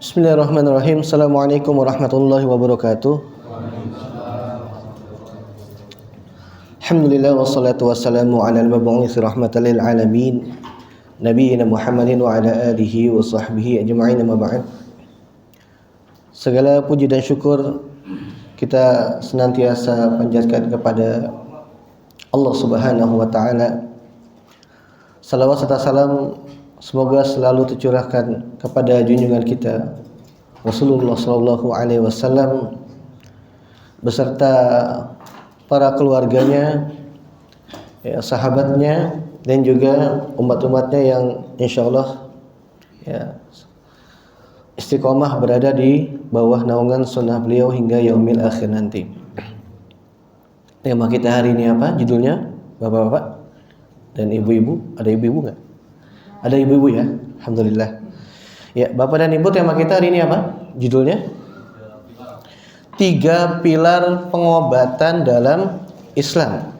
Bismillahirrahmanirrahim. Assalamualaikum warahmatullahi wabarakatuh. Alhamdulillah wassalatu wassalamu ala al-mab'uts rahmatan lil alamin nabiyina Muhammadin wa ala alihi wa sahbihi ajma'in, amma ba'd. Segala puji dan syukur kita senantiasa panjatkan kepada Allah Subhanahu wa taala. Salawat serta salam semoga selalu tercurahkan kepada junjungan kita Rasulullah sallallahu alaihi wasallam beserta para keluarganya, ya, sahabatnya dan juga umat-umatnya yang insyaallah ya istiqomah berada di bawah naungan sunnah beliau hingga yaumil akhir nanti. Tema kita hari ini apa? Judulnya, Bapak-bapak dan ibu-ibu. Ada ibu-ibu enggak? Ada ibu-ibu ya? Alhamdulillah. Ya, Bapak dan Ibu, tema kita hari ini apa? Judulnya 3 pilar pengobatan dalam Islam.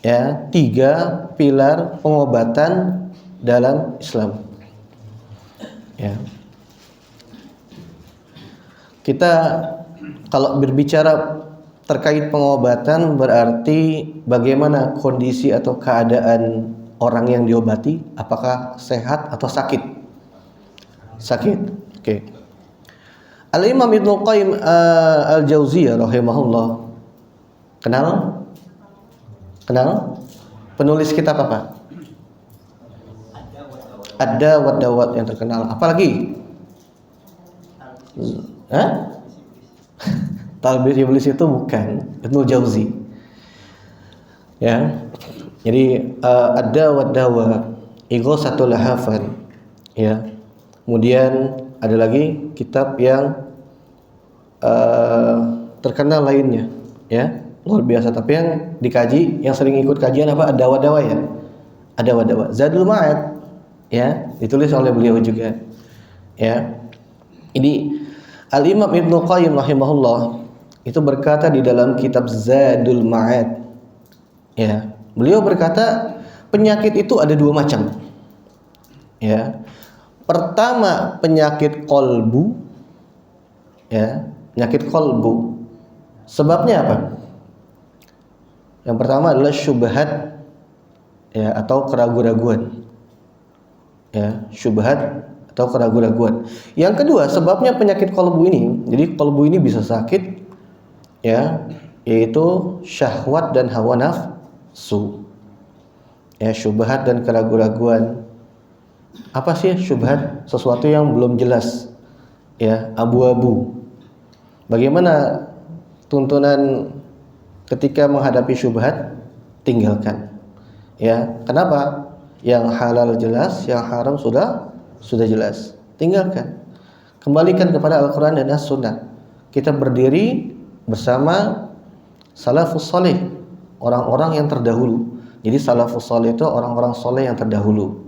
Ya, 3 pilar pengobatan dalam Islam. Ya. Kita kalau berbicara terkait pengobatan berarti bagaimana kondisi atau keadaan orang yang diobati, apakah sehat atau sakit? Sakit. Oke. Al-Imam Ibnu Qayyim Al-Jauziyah rahimahullah. Kenal? Penulis kitab apa? Ada Wadawat yang terkenal. Apalagi? Talbis Iblis itu bukan Ibnu Jauzi. Ya. Jadi ada Wadawa, Ighasatul Lahafan. Ya. Kemudian ada lagi kitab yang terkenal lainnya, ya, luar biasa. Tapi yang dikaji, yang sering ikut kajian apa? Ada Wadawa ya. Ada Wadawa. Zadul Ma'ad, ya, ditulis oleh beliau juga. Ya. Ini Al-Imam Ibnu Qayyim rahimahullah itu berkata di dalam kitab Zadul Ma'ad, ya, beliau berkata penyakit itu ada 2 macam. Ya. Pertama penyakit kolbu, ya, penyakit kolbu. Sebabnya apa? Yang pertama adalah syubhat, ya, atau keraguan-raguan. Ya, syubhat atau keraguan-raguan. Yang kedua, sebabnya penyakit kolbu ini. Jadi kolbu ini bisa sakit, ya, yaitu syahwat dan hawa nafsu. Ya, syubhat dan keraguan-raguan. Apa sih syubhat? Sesuatu yang belum jelas, ya, abu-abu. Bagaimana tuntunan ketika menghadapi syubhat? Tinggalkan. Ya, kenapa? Yang halal jelas, yang haram sudah jelas. Tinggalkan. Kembalikan kepada Al-Qur'an dan As-Sunnah. Kita berdiri bersama salafus salih, orang-orang yang terdahulu. Jadi salafus salih itu orang-orang saleh yang terdahulu.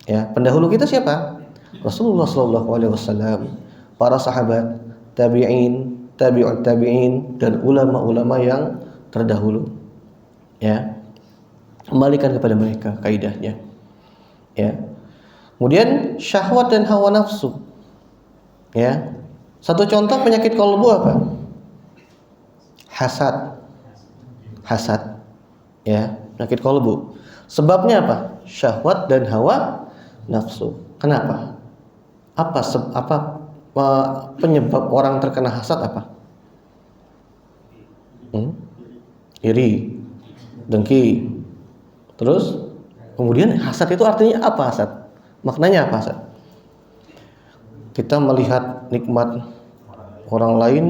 Ya, pendahulu kita siapa? Rasulullah sallallahu alaihi wasallam, para sahabat, tabi'in, tabi'ut tabi'in, dan ulama-ulama yang terdahulu. Ya. Kembalikan kepada mereka kaidahnya. Ya. Kemudian syahwat dan hawa nafsu. Ya. Satu contoh penyakit kolbu apa? Hasad. Hasad. Ya, penyakit kolbu. Sebabnya apa? Syahwat dan hawa nafsu. Kenapa? Apa penyebab orang terkena hasad apa? Iri, dengki. Terus kemudian hasad itu artinya apa hasad? Maknanya apa hasad? Kita melihat nikmat orang lain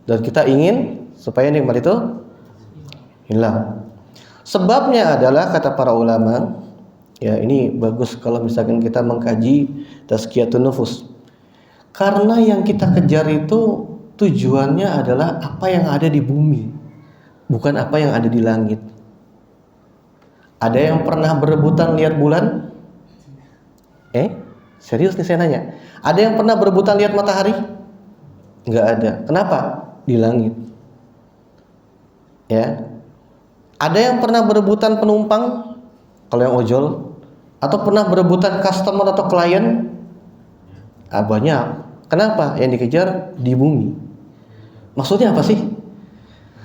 dan kita ingin supaya nikmat itu hilang. Sebabnya adalah kata para ulama, ya, ini bagus kalau misalkan kita mengkaji tazkiyatun nufus. Karena yang kita kejar itu tujuannya adalah apa yang ada di bumi, bukan apa yang ada di langit. Ada yang pernah berebutan lihat bulan? Serius nih saya nanya. Ada yang pernah berebutan lihat matahari? Enggak ada. Kenapa? Di langit. Ya. Ada yang pernah berebutan penumpang? Kalau yang ojol, atau pernah berebutan customer atau klien? Banyak. Kenapa? Yang dikejar di bumi. Maksudnya apa sih?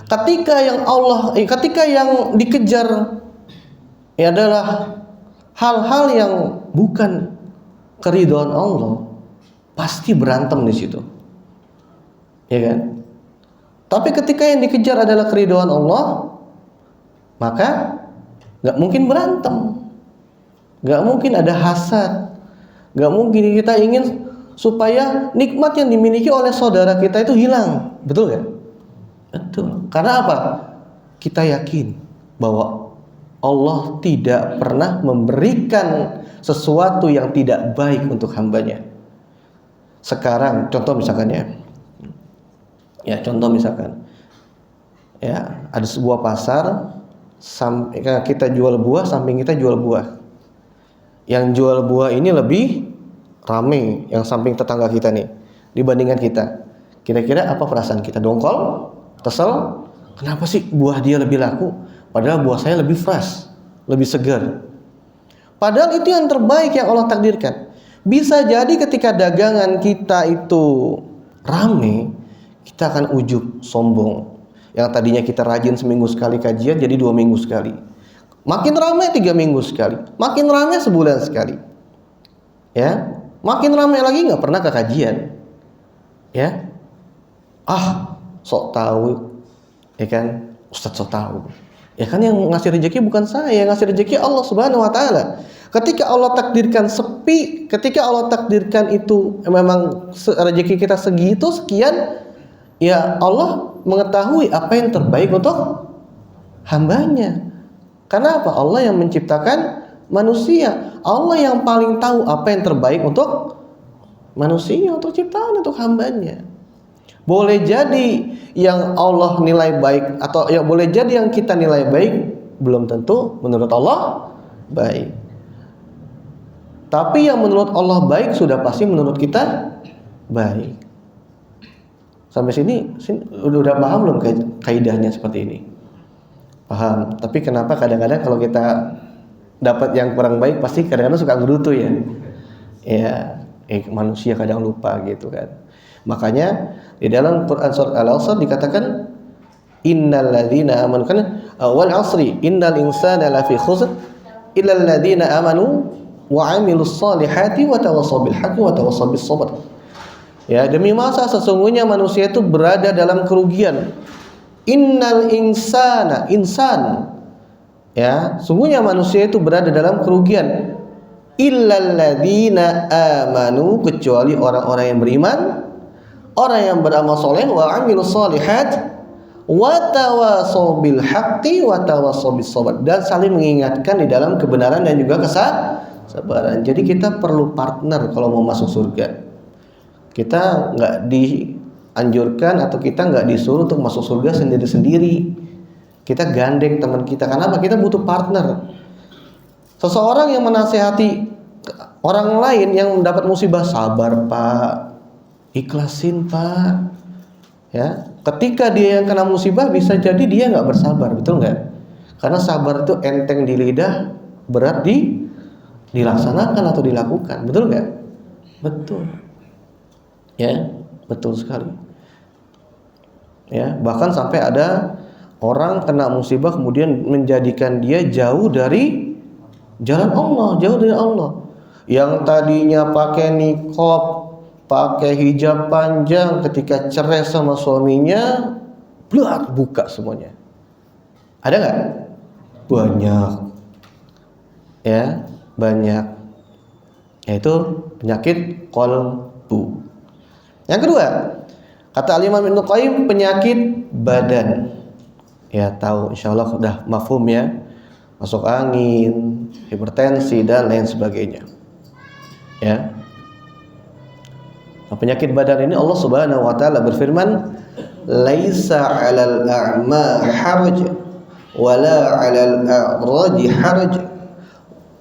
Ketika yang dikejar adalah hal-hal yang bukan keridhaan Allah, pasti berantem di situ. Ya kan? Tapi ketika yang dikejar adalah keridhaan Allah, maka nggak mungkin berantem, nggak mungkin ada hasad, nggak mungkin kita ingin supaya nikmat yang dimiliki oleh saudara kita itu hilang, betul nggak? Betul. Karena apa? Kita yakin bahwa Allah tidak pernah memberikan sesuatu yang tidak baik untuk hambanya. Sekarang contoh misalkan ada sebuah pasar, kita jual buah, samping kita jual buah. Yang jual buah ini lebih rame yang samping tetangga kita nih dibandingkan kita. Kira-kira apa perasaan kita? Dongkol? Kesel? Kenapa sih buah dia lebih laku padahal buah saya lebih fresh, lebih segar? Padahal itu yang terbaik yang Allah takdirkan. Bisa jadi ketika dagangan kita itu rame, kita akan ujub, sombong. Yang tadinya kita rajin seminggu sekali kajian jadi 2 minggu sekali. Makin ramai 3 minggu sekali. Makin ramai sebulan sekali. Ya, makin ramai lagi nggak pernah ke kajian. Ya, sok tahu, ya kan? Ustadz sok tahu. Ya kan yang ngasih rezeki bukan saya, yang ngasih rezeki Allah Subhanahu wa taala. Ketika Allah takdirkan sepi, ketika Allah takdirkan itu memang rezeki kita segitu sekian, ya Allah mengetahui apa yang terbaik untuk hambanya. Karena apa? Allah yang menciptakan manusia. Allah yang paling tahu apa yang terbaik untuk manusia, untuk ciptaan, untuk hambanya. Boleh jadi yang Allah nilai baik, atau ya boleh jadi yang kita nilai baik belum tentu menurut Allah baik. Tapi yang menurut Allah baik sudah pasti menurut kita baik. Sampai sini udah paham belum kaidahnya seperti ini? Paham. Tapi kenapa kadang-kadang kalau kita dapat yang kurang baik pasti kadang-kadang suka gerutu ya. Ya, manusia kadang lupa gitu kan. Makanya di dalam Quran surah Al-Asr dikatakan innal ladzina amanu, kan wal 'asri innal insana lafi khusr illa alladzina amanu wa 'amilus solihati wa tawassaw bil haqqi wa tawassaw bis sabr. Ya, demi masa sesungguhnya manusia itu berada dalam kerugian. Innal insana, insan. Ya, sungguhnya manusia itu berada dalam kerugian. Illal ladzina amanu, kecuali orang-orang yang beriman, orang yang beramal soleh, wa amilus solihat, wa tawassaw bil haqqi wa tawassaw bis sabr, dan saling mengingatkan di dalam kebenaran dan juga kesabaran. Jadi kita perlu partner kalau mau masuk surga. Kita nggak dianjurkan atau kita nggak disuruh untuk masuk surga sendiri-sendiri. Kita gandeng teman kita. Karena apa? Kita butuh partner. Seseorang yang menasehati orang lain yang mendapat musibah, sabar Pak, ikhlasin Pak. Ya, ketika dia yang kena musibah bisa jadi dia nggak bersabar, betul nggak? Karena sabar itu enteng di lidah, berat dilaksanakan atau dilakukan, betul nggak? Betul. Ya, betul sekali. Ya, bahkan sampai ada orang kena musibah kemudian menjadikan dia jauh dari jalan Allah, jauh dari Allah. Yang tadinya pakai niqab, pakai hijab panjang, ketika cerai sama suaminya, blak, buka semuanya. Ada nggak? Banyak. Ya, banyak. Yaitu penyakit qalbu. Yang kedua, kata Al-Imam Ibnu Qayyim, penyakit badan. Ya, tahu insyaallah sudah mafhum ya. Masuk angin, hipertensi dan lain sebagainya. Ya. Nah, penyakit badan ini Allah Subhanahu wa taala berfirman, "Laisa 'alal a'ma haraj wala 'alal a'raj haraj."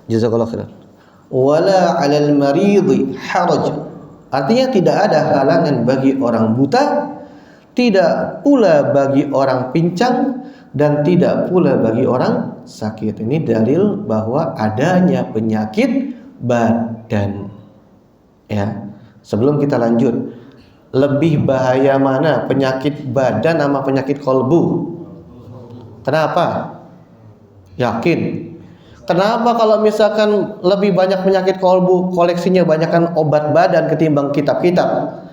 Jazakallahu khairan. Wala 'alal maridi haraj. Artinya tidak ada halangan bagi orang buta, tidak pula bagi orang pincang, dan tidak pula bagi orang sakit. Ini dalil bahwa adanya penyakit badan. Ya, Sebelum kita lanjut, lebih bahaya mana, penyakit badan sama penyakit kolbu? Kenapa? Yakin? Kenapa kalau misalkan lebih banyak penyakit kolbu, koleksinya banyakkan obat badan ketimbang kitab-kitab?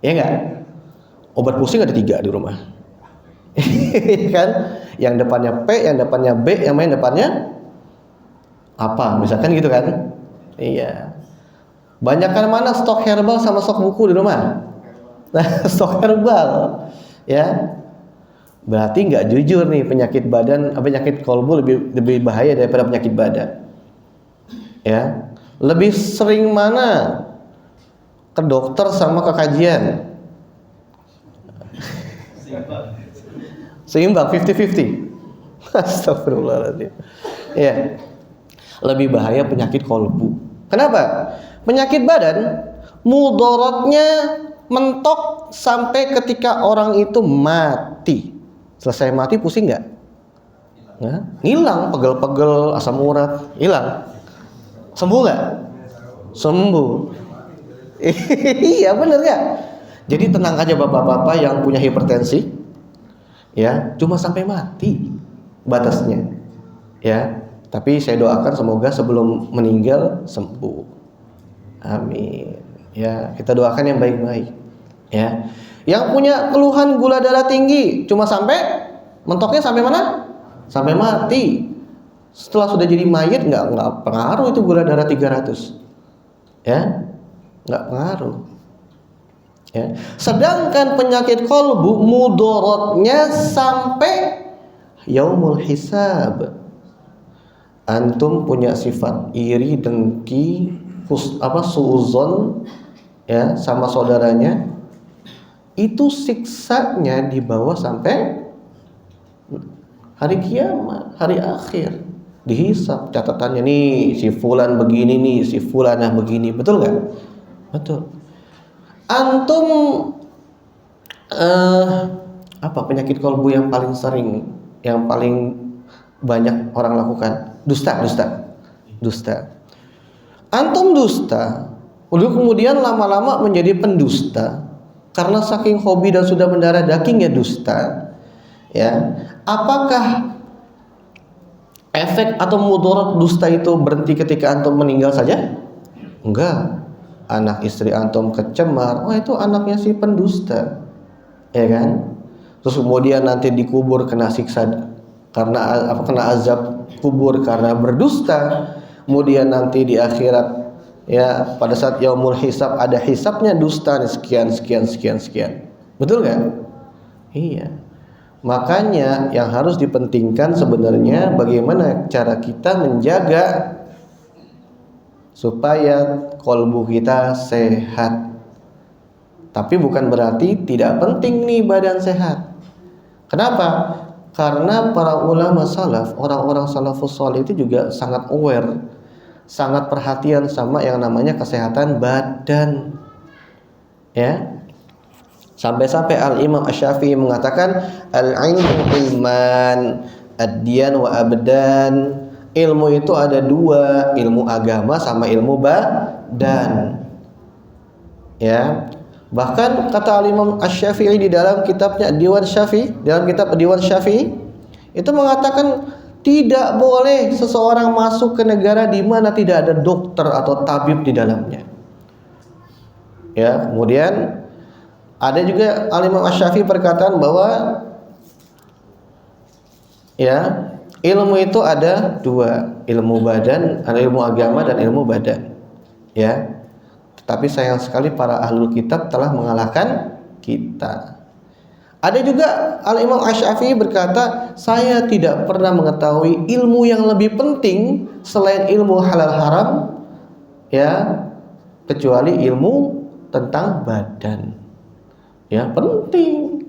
Ya enggak? Obat pusing ada 3 di rumah. Kan? Yang depannya P, yang depannya B, yang main depannya apa? Misalkan gitu kan? Iya. Banyakkan mana stok herbal sama stok buku di rumah? Nah, stok herbal. Ya. Berarti nggak jujur nih, penyakit badan, penyakit kolbu lebih bahaya daripada penyakit badan. Ya, lebih sering mana ke dokter sama ke kajian? Seimbang, 50-50. Astagfirullahaladzim. Ya, lebih bahaya penyakit kolbu. Kenapa? Penyakit badan mudaratnya mentok sampai ketika orang itu mati. Selesai mati pusing nggak? Nah, hilang, pegel-pegel, asam urat, hilang. Sembuh nggak? Sembuh. Iya bener nggak? Jadi tenang aja bapak-bapak yang punya hipertensi, ya, cuma sampai mati batasnya, ya. Tapi saya doakan semoga sebelum meninggal sembuh. Amin. Ya, kita doakan yang baik-baik. Ya. Yang punya keluhan gula darah tinggi cuma sampai mentoknya sampai mana? Sampai mati. Setelah sudah jadi mayit nggak pengaruh itu gula darah 300. Ya. Nggak pengaruh. Ya. Sedangkan penyakit kolbu mudaratnya sampai yaumul hisab. Antum punya sifat iri, dengki, suuzon, ya, sama saudaranya. Itu siksanya dibawa sampai hari kiamat, hari akhir. Dihisab catatannya nih, si fulan begini nih, si fulanah begini. Betul nggak? Betul. Antum apa penyakit kolbu yang paling sering, yang paling banyak orang lakukan? Dusta. Antum dusta, lalu kemudian lama-lama menjadi pendusta. Karena saking hobi dan sudah mendarah dagingnya dusta, ya. Apakah efek atau mudarat dusta itu berhenti ketika antum meninggal saja? Enggak. Anak istri antum kecemar, itu anaknya si pendusta, ya kan? Terus kemudian nanti dikubur kena siksa karena kena azab kubur karena berdusta. Kemudian nanti di akhirat, ya, pada saat yaumul hisab ada hisabnya dusta nih, sekian. Betul kan? Iya. Makanya yang harus dipentingkan sebenarnya bagaimana cara kita menjaga supaya kolbu kita sehat. Tapi bukan berarti tidak penting nih badan sehat. Kenapa? Karena para ulama salaf, orang-orang salafus salih itu juga sangat aware, sangat perhatian sama yang namanya kesehatan badan, ya. Sampai-sampai Al-Imam Asy-Syafi'i mengatakan al-ilmu ilman, ad-diyan wa abdan. Ilmu itu ada 2, ilmu agama sama ilmu badan, ya. Bahkan kata Al-Imam Asy-Syafi'i di dalam kitabnya Diwan Syafi'i, dalam kitab Diwan Syafi'i itu mengatakan tidak boleh seseorang masuk ke negara di mana tidak ada dokter atau tabib di dalamnya. Ya, kemudian ada juga Al-Imam Asy-Syafi'i perkataan bahwa, ya, ilmu itu ada 2, ilmu badan, ada ilmu agama dan ilmu badan, ya. Tapi sayang sekali para ahlul kitab telah mengalahkan kita. Ada juga Al-Imam Asy-Syafi'i berkata, saya tidak pernah mengetahui ilmu yang lebih penting selain ilmu halal haram, ya, kecuali ilmu tentang badan. Ya, penting.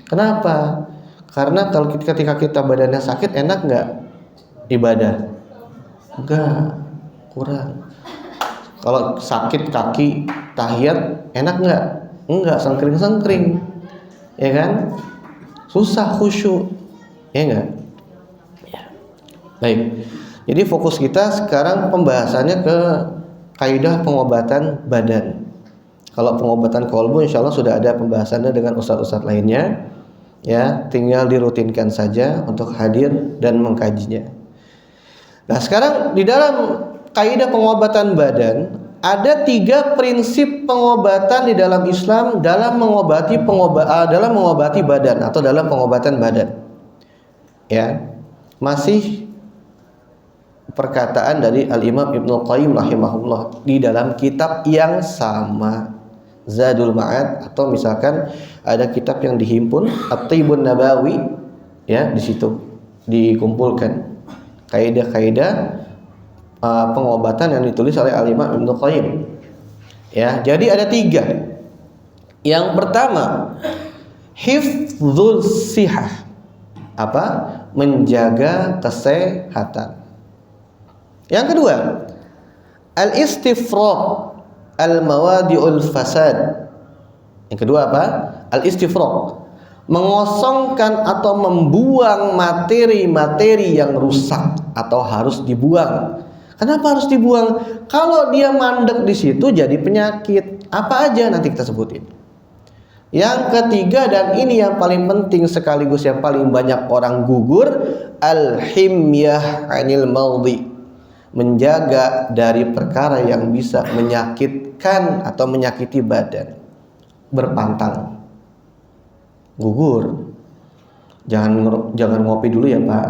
Kenapa? Karena kalau ketika kita badannya sakit, enak nggak ibadah? Enggak, kurang. Kalau sakit kaki tahiyat enak nggak? Enggak, sengkring-sengkring, ya kan? Susah khusyuk, ya enggak? Ya. Baik. Jadi fokus kita sekarang pembahasannya ke kaidah pengobatan badan. Kalau pengobatan kolbu insya Allah sudah ada pembahasannya dengan ustadz-ustadz lainnya. Ya, tinggal dirutinkan saja untuk hadir dan mengkajinya. Nah, sekarang di dalam kaidah pengobatan badan ada 3 prinsip pengobatan di dalam Islam dalam mengobati badan atau dalam pengobatan badan. Ya, masih perkataan dari Al-Imam Ibnu Qayyim rahimahullah di dalam kitab yang sama, Zadul Ma'ad, atau misalkan ada kitab yang dihimpun At-Tibun Nabawi, ya, di situ dikumpulkan kaidah-kaidah pengobatan yang ditulis oleh Al-Imam Ibnu Qayyim. Ya, jadi ada 3. Yang pertama, hifdzul sihah. Apa? Menjaga kesehatan. Yang kedua, al-istifraq al-mawadi'ul fasad. Yang kedua apa? Al-istifraq, mengosongkan atau membuang materi-materi yang rusak atau harus dibuang. Kenapa harus dibuang? Kalau dia mandek di situ jadi penyakit. Apa aja nanti kita sebutin. Yang ketiga, dan ini yang paling penting sekaligus yang paling banyak orang gugur, al-himyah 'anil maudhi, menjaga dari perkara yang bisa menyakitkan atau menyakiti badan. Berpantang, gugur. Jangan ngopi dulu ya Pak.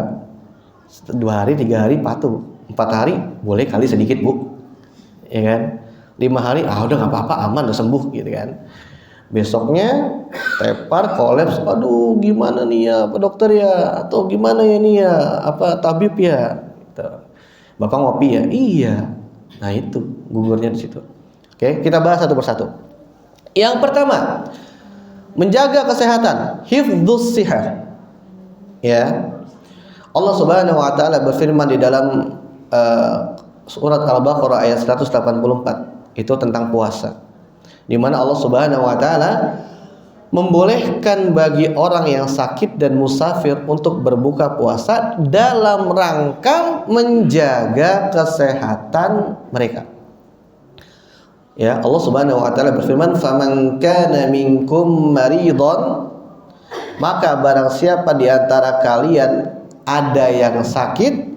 2 hari, 3 hari patuh. 4 hari boleh kali sedikit Bu, ya kan. 5 hari udah nggak apa-apa, aman, udah sembuh gitu kan. Besoknya tepar, kolaps, aduh gimana nih ya Pak Dokter ya, atau gimana ya nih ya, apa tabib ya gitu. Bapak ngopi ya? Iya. Nah itu gugurnya di situ. Oke, kita bahas satu persatu. Yang pertama, menjaga kesehatan, hifdzus sihah. Ya. Allah Subhanahu wa taala berfirman di dalam surat Al-Baqarah ayat 184, itu tentang puasa. Di mana Allah Subhanahu wa taala membolehkan bagi orang yang sakit dan musafir untuk berbuka puasa dalam rangka menjaga kesehatan mereka. Ya, Allah Subhanahu wa taala berfirman, "Faman kana minkum maridhan", maka barang siapa di antara kalian ada yang sakit,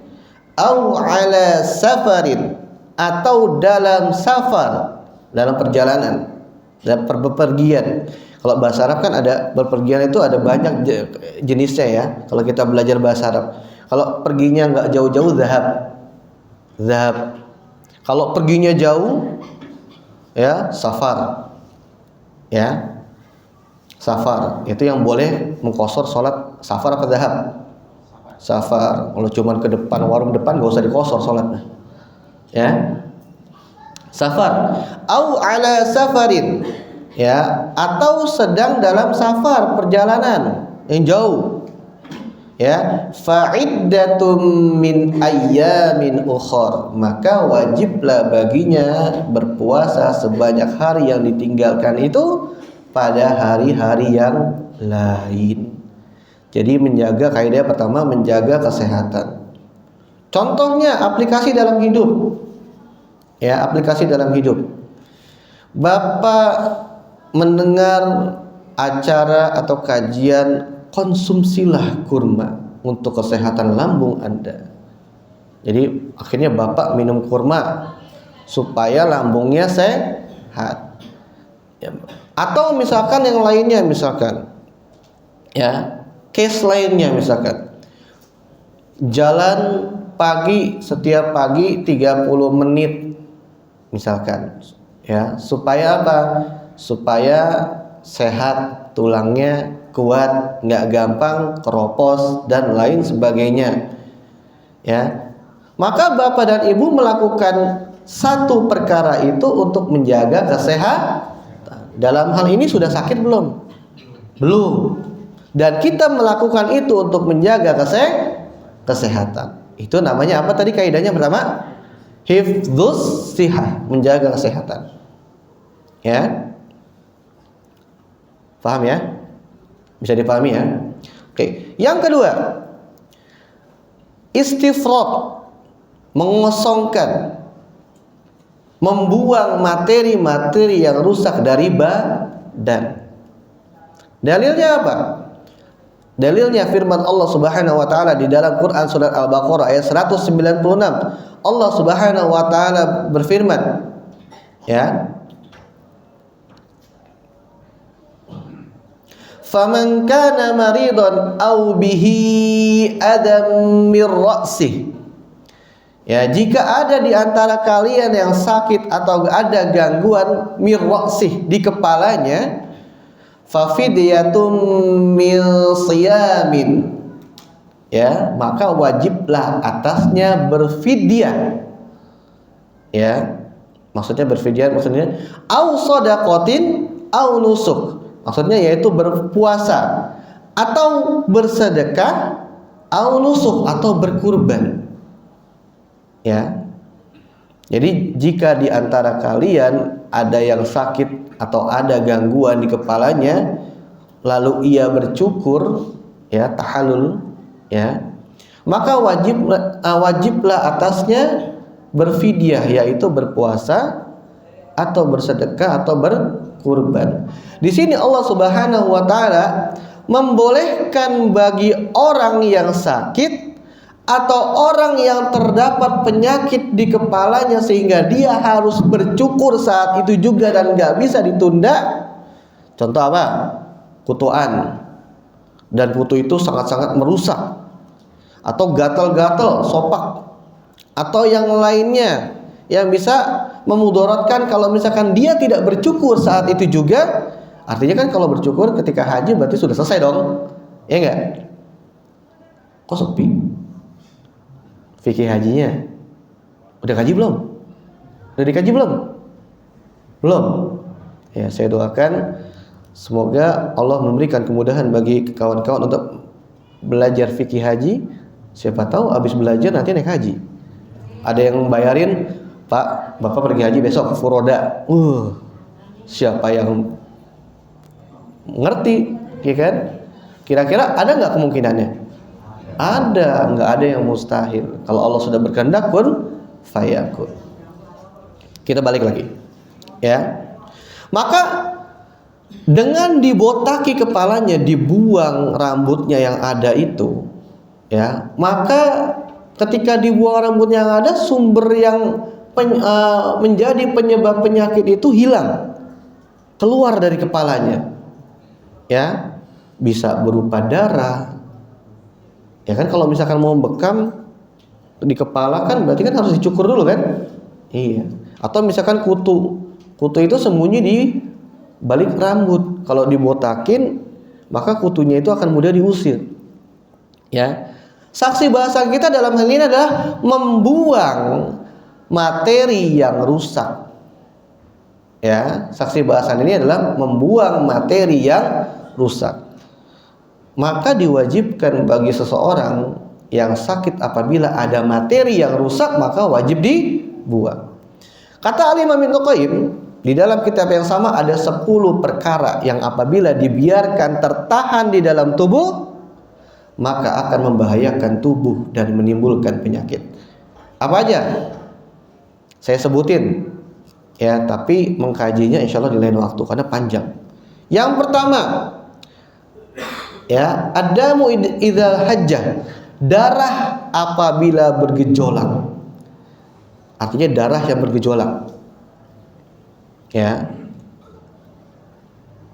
au ala safarin, atau dalam safar, dalam perjalanan, dalam bepergian. Kalau bahasa Arab kan ada berpergian itu ada banyak jenisnya ya. Kalau kita belajar bahasa Arab, kalau perginya nggak jauh-jauh, zahab. Kalau perginya jauh, ya safar. Ya, safar itu yang boleh mengkosor sholat safar apa zahab? Safar. Kalau cuma ke depan warung depan nggak usah dikosor sholatnya. Ya, safar. Au ala safarin, ya, atau sedang dalam safar, perjalanan yang jauh. Ya, fa'iddatum min ayyamin ukhar, maka wajiblah baginya berpuasa sebanyak hari yang ditinggalkan itu pada hari-hari yang lain. Jadi menjaga, kaidah pertama menjaga kesehatan. Contohnya aplikasi dalam hidup. Ya, aplikasi dalam hidup. Bapak mendengar acara atau kajian, konsumsilah kurma untuk kesehatan lambung Anda. Jadi akhirnya Bapak minum kurma supaya lambungnya sehat. Ya. Atau misalkan yang lainnya, misalkan ya, case lainnya misalkan jalan pagi, setiap pagi 30 menit misalkan, ya, supaya apa? Supaya sehat, tulangnya kuat, nggak gampang keropos dan lain sebagainya. Ya, maka Bapak dan Ibu melakukan satu perkara itu untuk menjaga kesehatan. Dalam hal ini sudah sakit belum? Belum. Dan kita melakukan itu untuk menjaga kesehatan. Itu namanya apa tadi kaidahnya pertama? Hifdzus sihah, menjaga kesehatan. Ya. Paham ya? Bisa dipahami ya? Oke. Yang kedua, istifraq, mengosongkan. membuang materi-materi yang rusak dari badan. Dalilnya apa? Dalilnya firman Allah Subhanahu wa taala di dalam Quran surat Al-Baqarah ayat 196. Allah Subhanahu wa taala berfirman, ya. Faman kana maridan aw bihi adam mir ra'sih. Ya, jika ada di antara kalian yang sakit atau ada gangguan mir ra'sih di kepalanya, fa fidyatun min siyamin. Ya, maka wajiblah atasnya berfidyah. Ya. Maksudnya berfidyah maksudnya au shadaqatin au nusuk. Maksudnya yaitu berpuasa atau bersedekah, au nusuk atau berkurban. Ya. Jadi jika di antara kalian ada yang sakit atau ada gangguan di kepalanya, lalu ia bercukur, ya, tahallul, ya, maka wajiblah atasnya berfidyah, yaitu berpuasa atau bersedekah atau berkurban. Di sini Allah Subhanahu wa taala membolehkan bagi orang yang sakit atau orang yang terdapat penyakit di kepalanya sehingga dia harus bercukur saat itu juga dan nggak bisa ditunda. Contoh apa? Kutuan. Dan kutu itu sangat-sangat merusak. Atau gatal-gatal, sopak. Atau yang lainnya yang bisa memudaratkan kalau misalkan dia tidak bercukur saat itu juga. Artinya kan kalau bercukur ketika haji berarti sudah selesai dong. Ya enggak? Kok sepi? Fikih hajinya udah kaji belum? Udah dikaji belum? Belum. Ya, saya doakan semoga Allah memberikan kemudahan bagi kawan-kawan untuk belajar fikih haji. Siapa tahu habis belajar nanti naik haji. Ada yang bayarin, Pak, Bapak pergi haji besok furoda. Siapa yang ngerti, ya kan? Kira-kira ada nggak kemungkinannya? Ada, nggak ada yang mustahil. Kalau Allah sudah berkehendak kun fayakun. Kita balik lagi, ya. Maka dengan dibotaki kepalanya, dibuang rambutnya yang ada itu, ya, maka ketika dibuang rambutnya yang ada, sumber yang menjadi penyebab penyakit itu hilang, keluar dari kepalanya. Ya, bisa berupa darah. Ya kan, kalau misalkan mau bekam di kepala kan berarti kan harus dicukur dulu kan? Iya. Atau misalkan kutu itu sembunyi di balik rambut. Kalau dibotakin maka kutunya itu akan mudah diusir. Ya. Saksi bahasa kita dalam hal ini adalah membuang materi yang rusak. Ya, saksi bahasan ini adalah membuang materi yang rusak. Maka diwajibkan bagi seseorang yang sakit apabila ada materi yang rusak maka wajib dibuang. Kata Al-Imam Ibnu Qayyim di dalam kitab yang sama ada 10 perkara yang apabila dibiarkan tertahan di dalam tubuh maka akan membahayakan tubuh dan menimbulkan penyakit. Apa aja? Saya sebutin. Ya, tapi mengkajinya insya Allah di lain waktu karena panjang. Yang pertama, ya, adamu idzal hajjah, darah apabila bergejolak. Artinya darah yang bergejolak. Ya.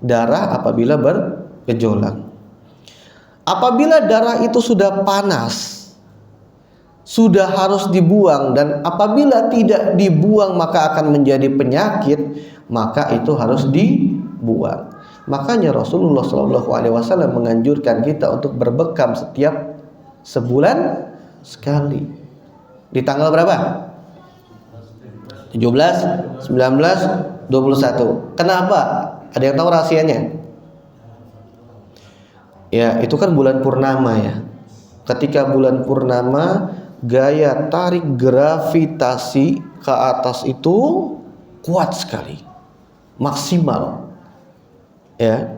Darah apabila bergejolak. Apabila darah itu sudah panas, sudah harus dibuang, dan apabila tidak dibuang maka akan menjadi penyakit, maka itu harus dibuang. Makanya Rasulullah SAW menganjurkan kita untuk berbekam setiap sebulan sekali. Di tanggal berapa? 17, 19, 21. Kenapa? Ada yang tahu rahasianya? Ya, itu kan bulan purnama ya. Ketika bulan purnama, gaya tarik gravitasi ke atas itu kuat sekali, maksimal. Ya.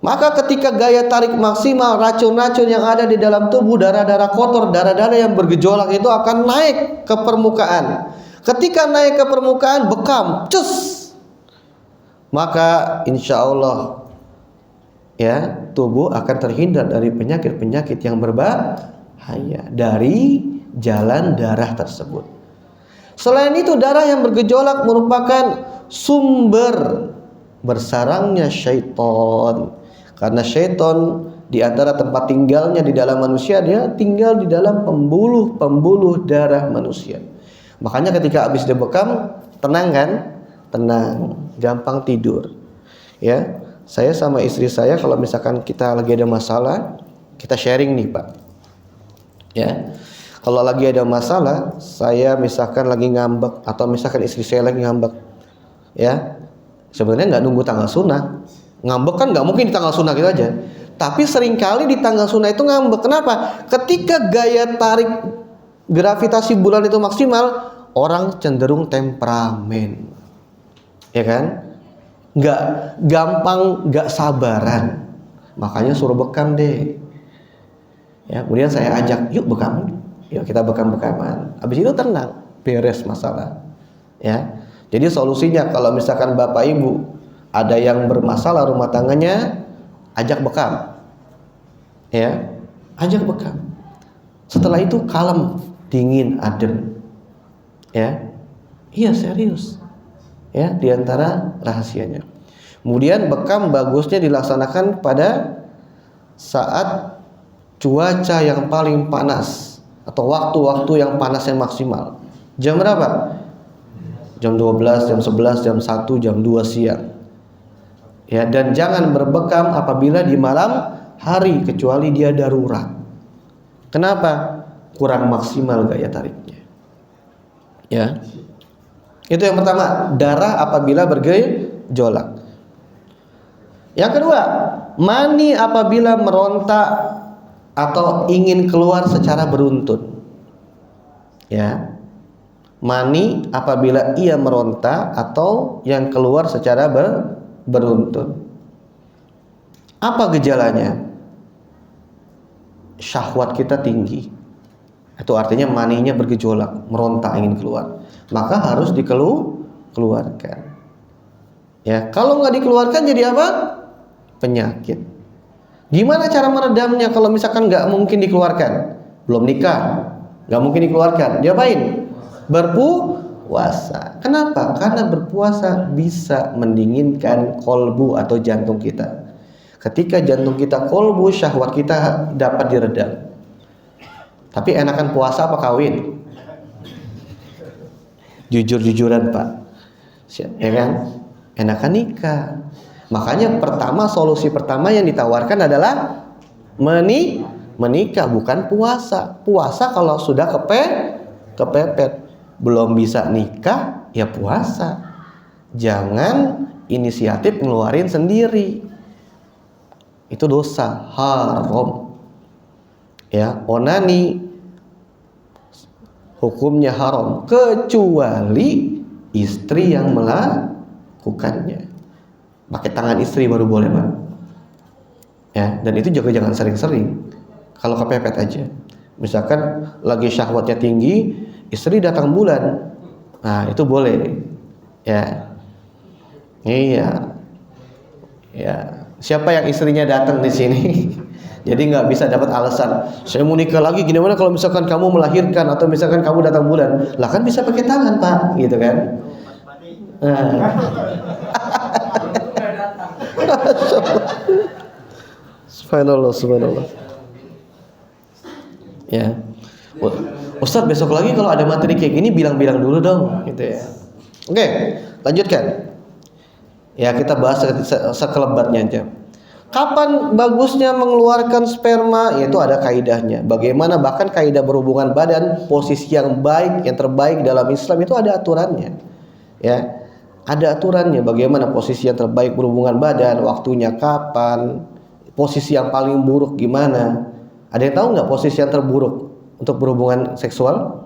Maka ketika gaya tarik maksimal, racun-racun yang ada di dalam tubuh, darah-darah kotor, darah-darah yang bergejolak itu akan naik ke permukaan. Ketika naik ke permukaan bekam, cus. Maka insya Allah ya tubuh akan terhindar dari penyakit-penyakit yang berbahaya dari jalan darah tersebut. Selain itu, darah yang bergejolak merupakan sumber bersarangnya syaitan. Karena syaitan di antara tempat tinggalnya di dalam manusia, dia tinggal di dalam pembuluh darah manusia. Makanya ketika habis dibekam, tenang kan? Tenang, gampang tidur. Ya, saya sama istri saya kalau misalkan kita lagi ada masalah, kita sharing nih Pak. Ya, kalau lagi ada masalah, saya misalkan lagi ngambek atau misalkan istri saya lagi ngambek, ya, sebenarnya nggak nunggu tanggal sunnah. Ngambek kan nggak mungkin di tanggal sunnah gitu aja. Tapi seringkali di tanggal sunnah itu ngambek. Kenapa? Ketika gaya tarik gravitasi bulan itu maksimal, orang cenderung temperamen, ya kan? Nggak gampang, nggak sabaran. Makanya suruh bekam deh. Ya, kemudian saya ajak, yuk bekam, yuk kita bekam-bekaman. Habis itu tenang, beres masalah. Ya, jadi solusinya kalau misalkan bapak ibu ada yang bermasalah rumah tangganya, ajak bekam. Ya, ajak bekam. Setelah itu kalem, dingin, adem. Ya, iya serius. Ya, diantara rahasianya. Kemudian bekam bagusnya dilaksanakan pada saat cuaca yang paling panas atau waktu-waktu yang panas yang maksimal. Jam berapa? Jam 12, jam 11, jam 1, jam 2 siang. Ya, dan jangan berbekam apabila di malam hari kecuali dia darurat. Kenapa? Kurang maksimal gaya tariknya. Ya. Itu yang pertama, darah apabila bergejolak. Yang kedua, mani apabila meronta atau ingin keluar secara beruntun. Ya. Mani apabila ia meronta atau yang keluar secara beruntun. Apa gejalanya? Syahwat kita tinggi. Itu artinya maninya bergejolak, meronta ingin keluar. Maka harus dikeluarkan. Ya, kalau nggak dikeluarkan jadi apa? Penyakit. Gimana cara meredamnya kalau misalkan nggak mungkin dikeluarkan? Belum nikah, nggak mungkin dikeluarkan. Diapain? Berpuasa. Kenapa? Karena berpuasa bisa mendinginkan kolbu atau jantung kita. Ketika jantung kita kolbu, syahwat kita dapat diredam. Tapi enakan puasa apa kawin? Jujur-jujuran Pak, ya kan? Enakan nikah. Makanya solusi pertama yang ditawarkan adalah menikah, bukan puasa. Puasa kalau sudah kepepet, belum bisa nikah, ya puasa. Jangan inisiatif ngeluarin sendiri. Itu dosa, haram. Ya, onani hukumnya haram kecuali istri yang melakukannya. Pakai tangan istri baru boleh, Pak. Ya, dan itu juga jangan sering-sering. Kalau kepepet aja. Misalkan lagi syahwatnya tinggi, istri datang bulan. Nah, itu boleh. Ya. Iya. Ya. Siapa yang istrinya datang di sini? Jadi nggak bisa dapat alasan. Saya mau nikah lagi, gimana kalau misalkan kamu melahirkan atau misalkan kamu datang bulan? Lah kan bisa pakai tangan Pak, gitu kan? Subhanallah, subhanallah. Ya, Ustadz besok lagi kalau ada materi kayak gini bilang-bilang dulu dong, gitu ya. Oke, lanjutkan. Ya, kita bahas sekelebatnya aja. Kapan bagusnya mengeluarkan sperma? Yaitu ada kaidahnya. Bagaimana bahkan kaidah berhubungan badan, posisi yang baik, yang terbaik dalam Islam itu ada aturannya. Ya, ada aturannya. Bagaimana posisi yang terbaik berhubungan badan, waktunya kapan, posisi yang paling buruk gimana? Ada yang tahu nggak posisi yang terburuk untuk berhubungan seksual?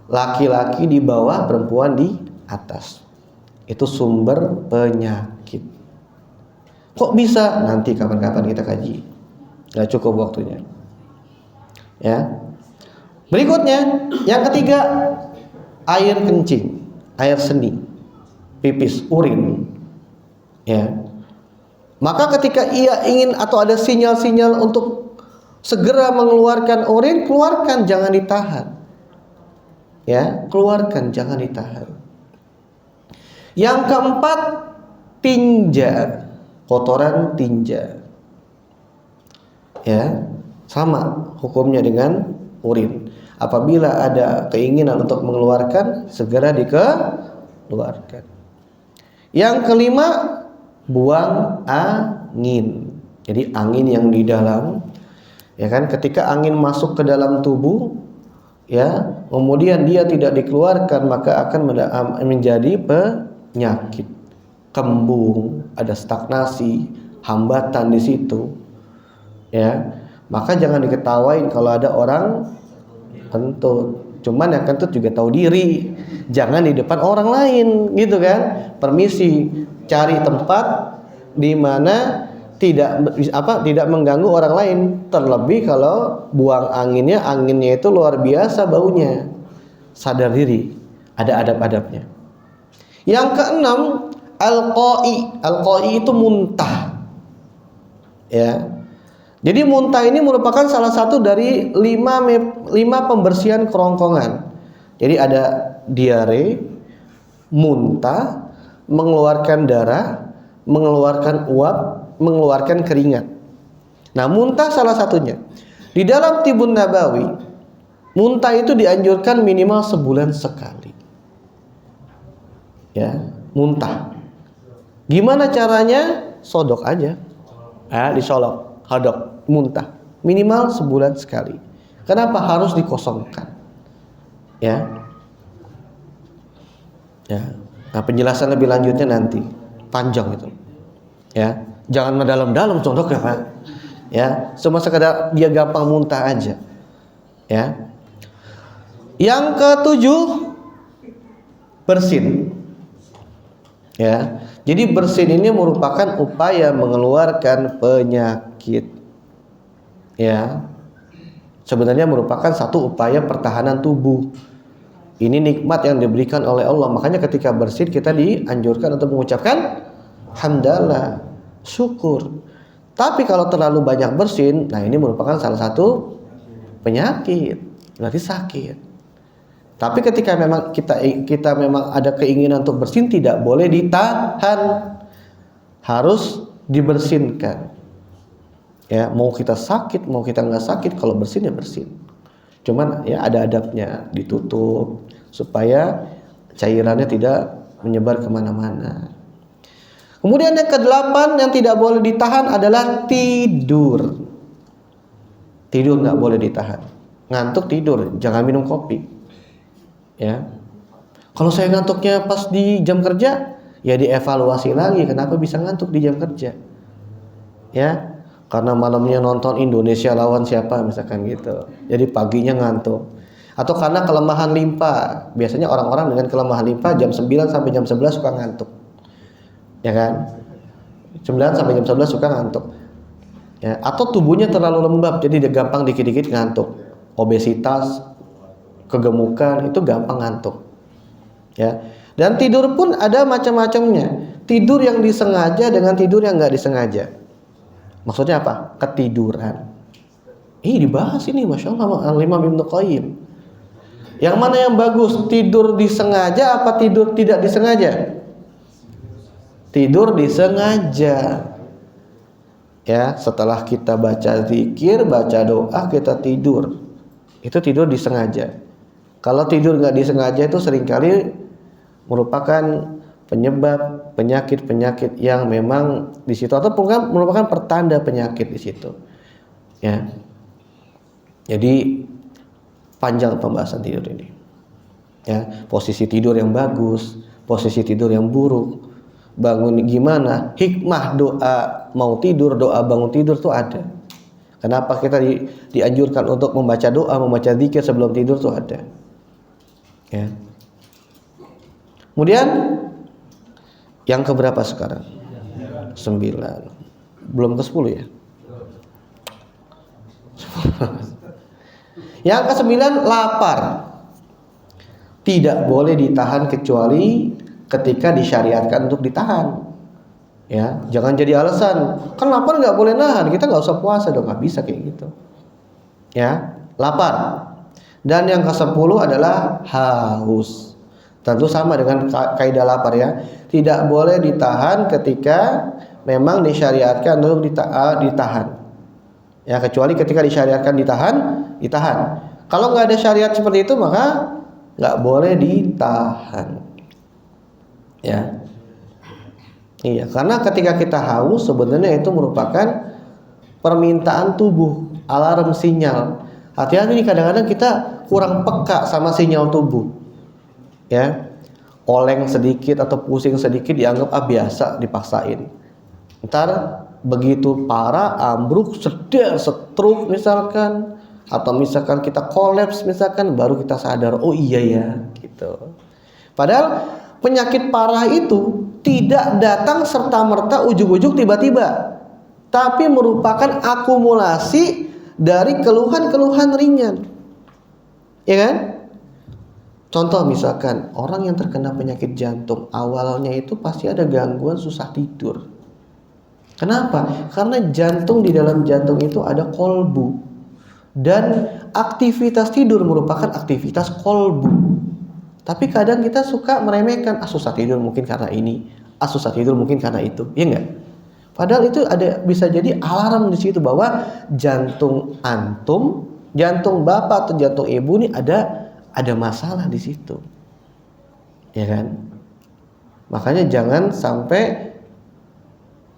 Laki-laki di bawah, perempuan di atas. Itu sumber penyakit. Kok bisa? Nanti kapan-kapan kita kaji. Gak cukup waktunya. Ya. Berikutnya, yang ketiga, air kencing, air seni, pipis, urin, ya. Maka ketika ia ingin atau ada sinyal-sinyal untuk segera mengeluarkan urin, keluarkan, jangan ditahan. Ya, keluarkan, jangan ditahan. Yang keempat, tinja, kotoran tinja. Ya, sama hukumnya dengan urin. Apabila ada keinginan untuk mengeluarkan, segera dikeluarkan. Yang kelima, buang angin. Jadi angin yang di dalam, ya kan, ketika angin masuk ke dalam tubuh, ya, kemudian dia tidak dikeluarkan, maka akan menjadi penyakit, kembung, ada stagnasi, hambatan di situ. Ya, maka jangan diketawain kalau ada orang kentut. Cuman yang kentut juga tahu diri, jangan di depan orang lain, gitu kan? Permisi, cari tempat di mana tidak mengganggu orang lain. Terlebih kalau buang anginnya itu luar biasa baunya. Sadar diri, ada adab-adabnya. Yang keenam, al-qa'i itu muntah. Ya. Jadi muntah ini merupakan salah satu dari 5 pembersihan kerongkongan. Jadi ada diare, muntah, mengeluarkan darah, mengeluarkan uap, mengeluarkan keringat. Nah, muntah salah satunya. Di dalam Tibun Nabawi, muntah itu dianjurkan minimal sebulan sekali. Ya, muntah. Gimana caranya? Sodok aja. Disolok, hadok, muntah. Minimal sebulan sekali. Kenapa harus dikosongkan? Ya. Ya. Nah, penjelasan lebih lanjutnya nanti. Panjang itu. Ya. Jangan mendalam-dalam sodok ya, Pak. Ya, cuma sekedar dia gampang muntah aja. Ya. Yang ketujuh, bersin. Ya. Jadi bersin ini merupakan upaya mengeluarkan penyakit. Ya. Sebenarnya merupakan satu upaya pertahanan tubuh. Ini nikmat yang diberikan oleh Allah. Makanya ketika bersin kita dianjurkan untuk mengucapkan hamdalah, syukur. Tapi kalau terlalu banyak bersin, nah ini merupakan salah satu penyakit, berarti sakit. Tapi ketika memang kita memang ada keinginan untuk bersin, tidak boleh ditahan, harus dibersinkan. Ya, mau kita sakit, mau kita nggak sakit, kalau bersin ya bersin. Cuman ya ada adabnya, ditutup supaya cairannya tidak menyebar kemana-mana. Kemudian yang ke-8 yang tidak boleh ditahan adalah tidur. Tidur nggak boleh ditahan. Ngantuk tidur, jangan minum kopi. Ya. Kalau saya ngantuknya pas di jam kerja, ya dievaluasi lagi kenapa bisa ngantuk di jam kerja. Ya, karena malamnya nonton Indonesia lawan siapa misalkan gitu. Jadi paginya ngantuk. Atau karena kelemahan limpa. Biasanya orang-orang dengan kelemahan limpa jam 9 sampai jam 11 suka ngantuk. Ya kan? 9 sampai jam 11 suka ngantuk. Ya, atau tubuhnya terlalu lembab jadi dia gampang dikit-dikit ngantuk. Obesitas, kegemukan itu gampang ngantuk. Ya. Dan tidur pun ada macam-macamnya. Tidur yang disengaja dengan tidur yang enggak disengaja. Maksudnya apa? Ketiduran. Dibahas ini Masya Allah Al-Imam Ibnu Qayyim. Yang mana yang bagus? Tidur disengaja apa tidur tidak disengaja? Tidur disengaja. Ya, setelah kita baca zikir, baca doa, kita tidur. Itu tidur disengaja. Kalau tidur nggak disengaja itu seringkali merupakan penyebab penyakit-penyakit yang memang di situ atau merupakan pertanda penyakit di situ. Ya. Jadi panjang pembahasan tidur ini. Ya, posisi tidur yang bagus, posisi tidur yang buruk, bangun gimana, hikmah doa mau tidur, doa bangun tidur tuh ada. Kenapa kita dianjurkan untuk membaca doa, membaca zikir sebelum tidur tuh ada. Ya. Kemudian yang keberapa sekarang? 9. Belum ke 10 ya? Yang ke-9 lapar. tidak boleh ditahan kecuali ketika disyariatkan untuk ditahan. Ya, jangan jadi alasan, kan lapar nggak boleh nahan, kita nggak usah puasa dong, nggak bisa kayak gitu. Ya, lapar. Dan yang ke-10 adalah haus. Tentu sama dengan kaidah lapar ya. Tidak boleh ditahan ketika memang disyariatkan untuk ditahan. Ya, kecuali ketika disyariatkan ditahan. Kalau nggak ada syariat seperti itu maka nggak boleh ditahan. Ya. Iya, karena ketika kita haus sebenarnya itu merupakan permintaan tubuh, alarm sinyal. Hati-hati nih, kadang-kadang kita kurang peka sama sinyal tubuh. Ya. Oleng sedikit atau pusing sedikit dianggap biasa, dipaksain. Ntar begitu parah, ambruk, sedar, stroke misalkan, atau misalkan kita kolaps misalkan, baru kita sadar, oh iya ya, gitu. Padahal penyakit parah itu tidak datang serta-merta ujug-ujug tiba-tiba, tapi merupakan akumulasi dari keluhan-keluhan ringan. Ya kan? Contoh misalkan orang yang terkena penyakit jantung, awalnya itu pasti ada gangguan susah tidur. Kenapa? Karena jantung, di dalam jantung itu ada kolbu, dan aktivitas tidur merupakan aktivitas kolbu. Tapi kadang kita suka meremehkan, susah tidur mungkin karena ini, susah tidur mungkin karena itu, ya enggak? Padahal itu bisa jadi alarm di situ bahwa jantung antum, jantung bapak atau jantung ibu ini ada masalah di situ, ya kan? Makanya jangan sampai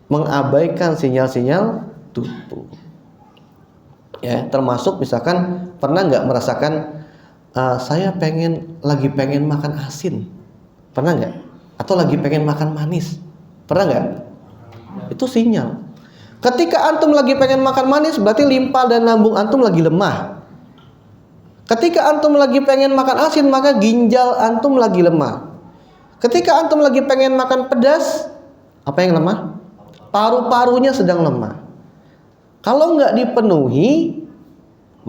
mengabaikan sinyal-sinyal tubuh. Ya, termasuk misalkan pernah nggak merasakan saya lagi pengen makan asin, pernah nggak? Atau lagi pengen makan manis, pernah nggak? Itu sinyal. Ketika antum lagi pengen makan manis, berarti limpa dan lambung antum lagi lemah. Ketika antum lagi pengen makan asin, maka ginjal antum lagi lemah. Ketika antum lagi pengen makan pedas, apa yang lemah? Paru-parunya sedang lemah. Kalau nggak dipenuhi,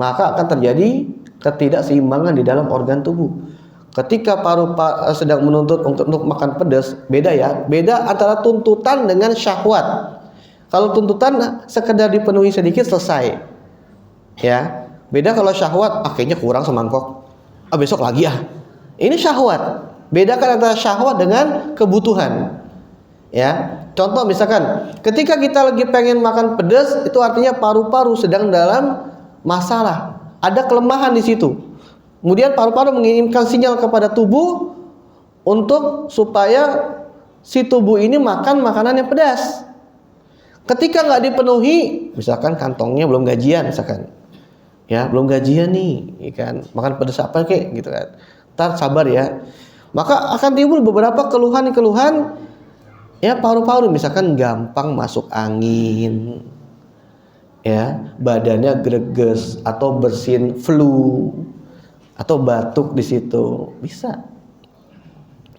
maka akan terjadi ketidakseimbangan di dalam organ tubuh. Ketika paru-paru sedang menuntut untuk makan pedas, beda ya. Beda antara tuntutan dengan syahwat. Kalau tuntutan sekedar dipenuhi sedikit selesai. Ya. Beda kalau syahwat, kayaknya kurang semangkok. Besok lagi ya. Ini syahwat. Bedakan antara syahwat dengan kebutuhan. Ya. Contoh misalkan, ketika kita lagi pengen makan pedas, itu artinya paru-paru sedang dalam masalah. Ada kelemahan di situ. Kemudian paru-paru mengirimkan sinyal kepada tubuh untuk supaya si tubuh ini makan makanan yang pedas. Ketika nggak dipenuhi, misalkan kantongnya belum gajian, misalkan, ya belum gajian nih, ya kan, makan pedas apa kek, gitu kan. Ntar sabar ya. Maka akan timbul beberapa keluhan-keluhan, ya paru-paru misalkan gampang masuk angin, ya badannya greges atau bersin flu atau batuk di situ, bisa,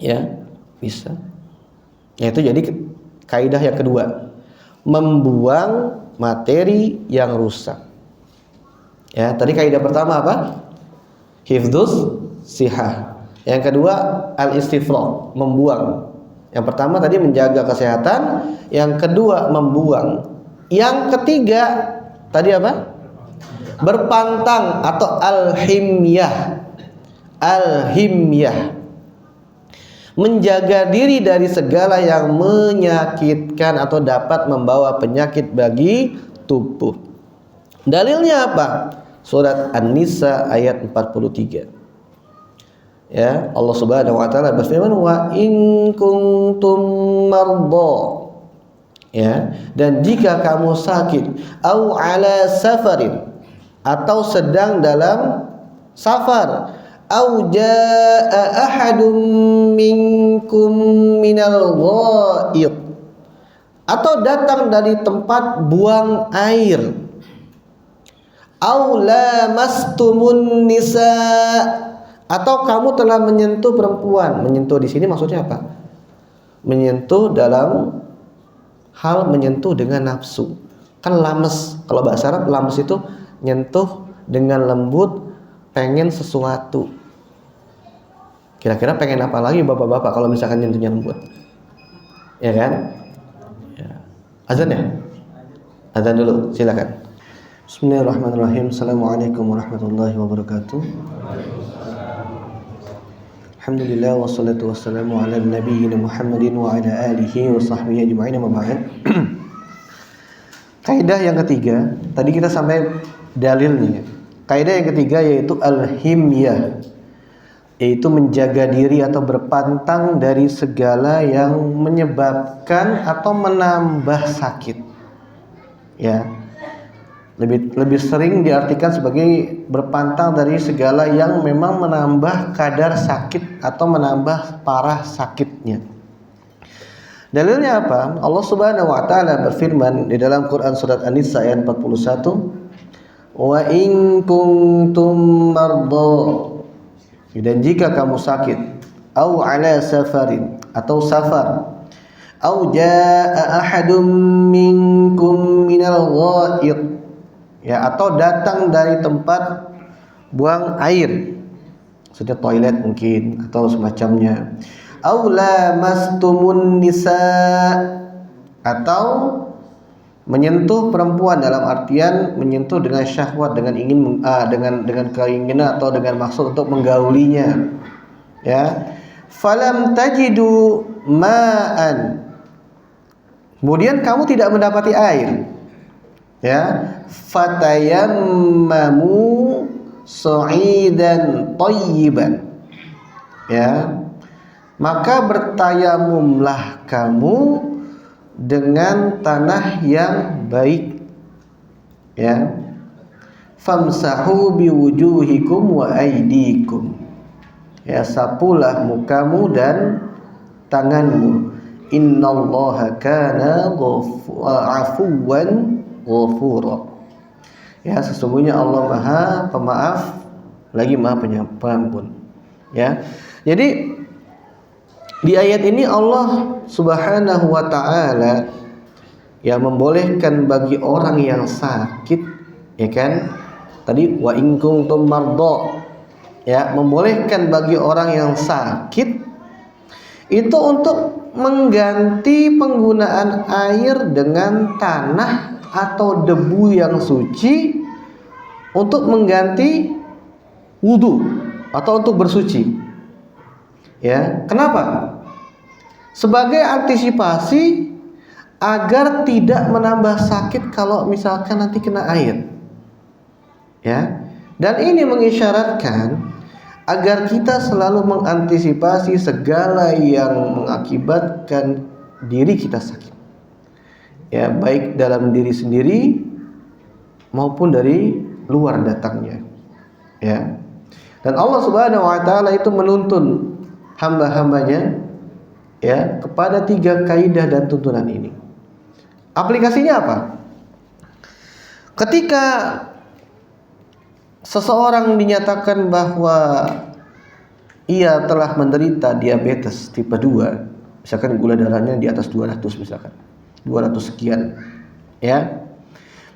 ya bisa. Ya itu jadi kaidah yang kedua, membuang materi yang rusak. Ya tadi kaidah pertama apa? Hifdzus sihah. Yang kedua al-istifraq, membuang. Yang pertama tadi menjaga kesehatan, yang kedua membuang. Yang ketiga tadi apa? Berpantang atau al-himyah. Al-himyah, menjaga diri dari segala yang menyakitkan atau dapat membawa penyakit bagi tubuh. Dalilnya apa? Surat An-Nisa ayat 43. Ya, Allah Subhanahu wa taala berfirman, wa in kuntum mardha. Ya, dan jika kamu sakit, au ala safarin, atau sedang dalam safar, au jaa ahadum minkum minal ghaid, atau datang dari tempat buang air, au lamastumun nisa, atau kamu telah menyentuh perempuan. Menyentuh di sini maksudnya apa? Menyentuh dalam hal menyentuh dengan nafsu. Kan lames, kalau bahasa Arab lames itu nyentuh dengan lembut, pengen sesuatu. Kira-kira pengen apa lagi bapak-bapak kalau misalkan nyentuhnya lembut? Ya kan? Ya. Azan ya? Azan dulu, silakan. Bismillahirrahmanirrahim. Assalamualaikum warahmatullahi wabarakatuh. Alhamdulillah wassalatu wassalamu ala nabiyyina Muhammadin wa ala alihi wa sahbihi ajma'in, amma ba'd. Kaidah yang ketiga, tadi kita sampai dalilnya. Kaidah yang ketiga yaitu al-himyah, yaitu menjaga diri atau berpantang dari segala yang menyebabkan atau menambah sakit. Ya. Lebih sering diartikan sebagai berpantang dari segala yang memang menambah kadar sakit atau menambah parah sakitnya. Dalilnya apa? Allah Subhanahu wa taala berfirman di dalam Quran surat An-Nisa ayat 41, "Wa in kuntum mardha," dan jika kamu sakit, au ala safarin, atau safar, au jaa ahadum minkum minal ghaid, ya, atau datang dari tempat buang air, maksudnya toilet mungkin atau semacamnya, au lamastumun nisa, atau menyentuh perempuan dalam artian menyentuh dengan syahwat, dengan ingin dengan keinginan atau dengan maksud untuk menggaulinya, ya. Falam tajidu ma'an, kemudian kamu tidak mendapati air, ya, fatayammamu sa'idan thayyiban, ya, maka bertayamumlah kamu dengan tanah yang baik, ya. Famsahu biwujuhikum wa aydikum, ya, sapulah mukamu dan tanganmu. Innallaha kana afuwan ghafura, ya, sesungguhnya Allah Maha Pemaaf lagi Maha Pengampun, ya. Jadi di ayat ini Allah Subhanahu wa taala ya membolehkan bagi orang yang sakit, ya kan? Tadi wa in kuntum mardha, ya, membolehkan bagi orang yang sakit itu untuk mengganti penggunaan air dengan tanah atau debu yang suci untuk mengganti wudu atau untuk bersuci. Ya, kenapa? Sebagai antisipasi agar tidak menambah sakit kalau misalkan nanti kena air. Ya. Dan ini mengisyaratkan agar kita selalu mengantisipasi segala yang mengakibatkan diri kita sakit. Ya, baik dalam diri sendiri maupun dari luar datangnya. Ya. Dan Allah Subhanahu wa taala itu menuntun hamba-hambanya, ya, kepada 3 kaidah dan tuntunan ini. Aplikasinya apa? Ketika seseorang dinyatakan bahwa ia telah menderita diabetes tipe 2, misalkan gula darahnya di atas 200, misalkan 200 sekian, ya.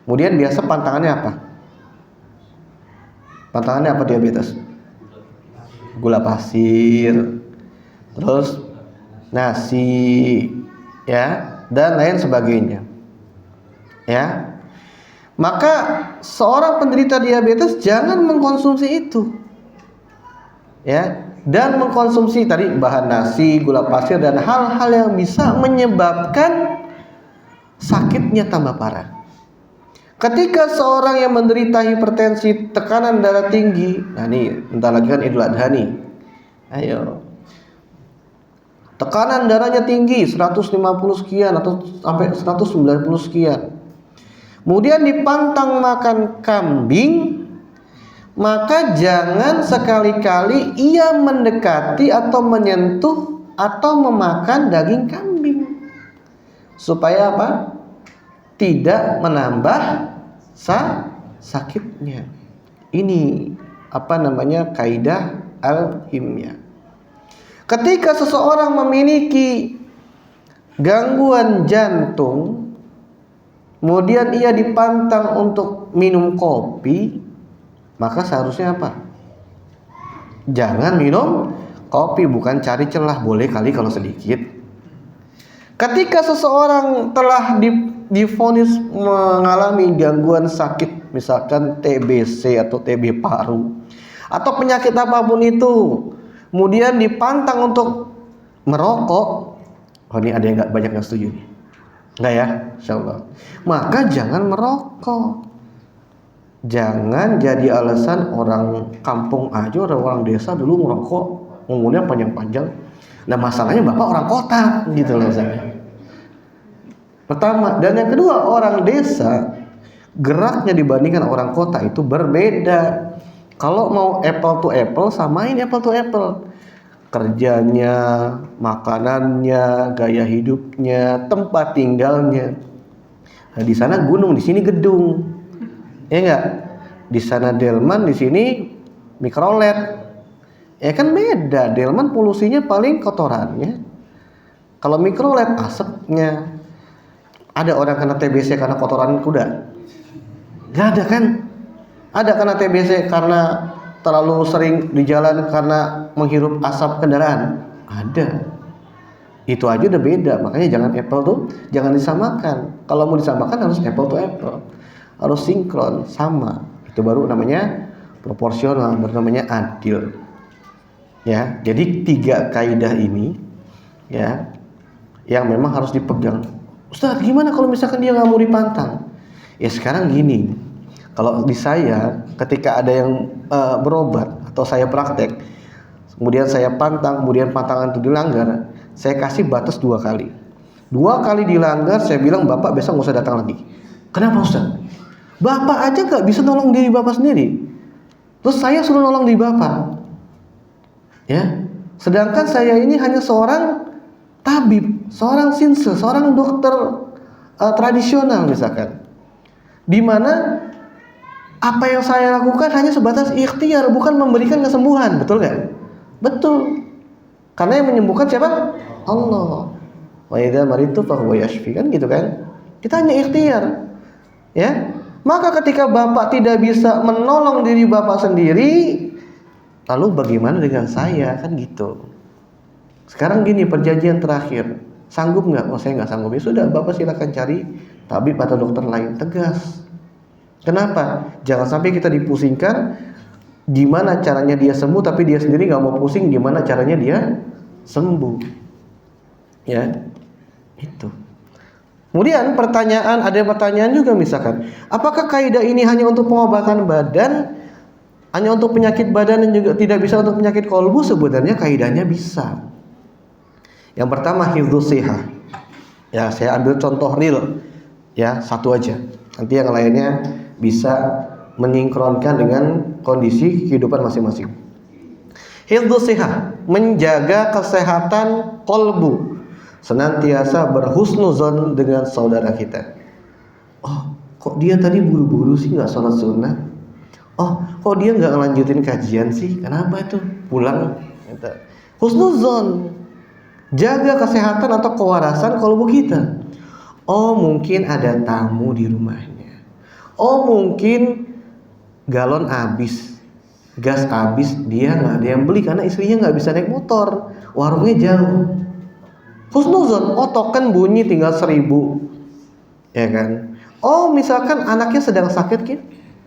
Kemudian biasa pantangannya apa? Pantangannya apa diabetes? Gula pasir, terus nasi, ya, dan lain sebagainya, ya. Maka seorang penderita diabetes jangan mengkonsumsi itu, ya, dan mengkonsumsi tadi bahan nasi, gula pasir, dan hal-hal yang bisa menyebabkan sakitnya tambah parah. Ketika seorang yang menderita hipertensi, tekanan darah tinggi, nah ini bentar lagi kan Idul Adha nih, ayo, tekanan darahnya tinggi 150 sekian atau sampai 190 sekian, kemudian dipantang makan kambing, maka jangan sekali-kali ia mendekati atau menyentuh atau memakan daging kambing. Supaya apa? Tidak menambah sakitnya. Ini kaidah al-himyah. Ketika seseorang memiliki gangguan jantung, kemudian ia dipantang untuk minum kopi, maka seharusnya apa? Jangan minum kopi, bukan cari celah. Boleh kali kalau sedikit. Ketika seseorang telah divonis mengalami gangguan sakit, misalkan TBC atau TB paru atau penyakit apapun itu, kemudian dipantang untuk merokok, ini ada yang nggak banyak yang setuju nih. Enggak ya, insyaallah. Maka jangan merokok. Jangan jadi alasan orang kampung aja, orang desa dulu merokok, umurnya panjang-panjang. Nah masalahnya bapak orang kota gitu loh saya. Pertama, dan yang kedua, orang desa geraknya dibandingkan orang kota itu berbeda. Kalau mau apple to apple, samain apple to apple. Kerjanya, makanannya, gaya hidupnya, tempat tinggalnya. Nah, di sana gunung, di sini gedung. Ya enggak? Di sana delman, di sini mikrolet. Ya kan beda. Delman polusinya paling kotorannya. Kalau mikrolet asapnya. Ada orang kena TBC karena kotoran kuda? Enggak ada kan? Ada kena TBC karena terlalu sering di jalan karena menghirup asap kendaraan? Ada. Itu aja udah beda. Makanya jangan apple tuh jangan disamakan. Kalau mau disamakan harus apple to apple, harus sinkron, sama. Itu baru namanya proporsional, baru namanya adil. Ya, jadi 3 kaidah ini ya yang memang harus dipegang. Ustaz, gimana kalau misalkan dia nggak mau dipantang? Ya sekarang gini, kalau di saya ketika ada yang berobat atau saya praktek, kemudian saya pantang, kemudian pantangan itu dilanggar, saya kasih batas 2 kali. 2 kali dilanggar, saya bilang bapak besok nggak usah datang lagi. Kenapa Ustaz? Bapak aja nggak bisa nolong diri bapak sendiri, terus saya suruh nolong diri bapak, ya. Sedangkan saya ini hanya seorang tabib, seorang sinse, seorang dokter tradisional misalkan, di mana apa yang saya lakukan hanya sebatas ikhtiar, bukan memberikan kesembuhan, betul nggak? Betul. Karena yang menyembuhkan siapa? Allah. Wa idza maritu fa huwa yashfi, kan gitu kan? Kita hanya ikhtiar. Ya. Maka ketika Bapak tidak bisa menolong diri Bapak sendiri, lalu bagaimana dengan saya, kan gitu. Sekarang gini, perjanjian terakhir, sanggup nggak? Oh saya nggak sanggup. Ya sudah, Bapak silakan cari tabib atau dokter lain. Tegas. Kenapa? Jangan sampai kita dipusingkan gimana caranya dia sembuh, tapi dia sendiri nggak mau pusing gimana caranya dia sembuh. Ya, itu. Kemudian ada pertanyaan juga misalkan, apakah kaidah ini hanya untuk pengobatan badan, hanya untuk penyakit badan dan juga tidak bisa untuk penyakit kolbu? Sebenarnya kaidahnya bisa. Yang pertama hifdzus shihah. Ya, saya ambil contoh real. Ya, satu aja. Nanti yang lainnya bisa menyinkronkan dengan kondisi kehidupan masing-masing. Hifdzus shihah, menjaga kesehatan kolbu. Senantiasa berhusnuzon dengan saudara kita. Oh, kok dia tadi buru-buru sih nggak sholat sunnah? Oh, kok dia nggak ngelanjutin kajian sih? Kenapa itu? Pulang. Husnuzon. Jaga kesehatan atau kewarasan kolbu kita. Oh, mungkin ada tamu di rumahnya. Oh, mungkin galon habis, gas habis, dia nggak ada yang beli karena istrinya nggak bisa naik motor, warungnya jauh. Husnuzon, oh token bunyi tinggal 1.000, ya kan? Oh misalkan anaknya sedang sakit,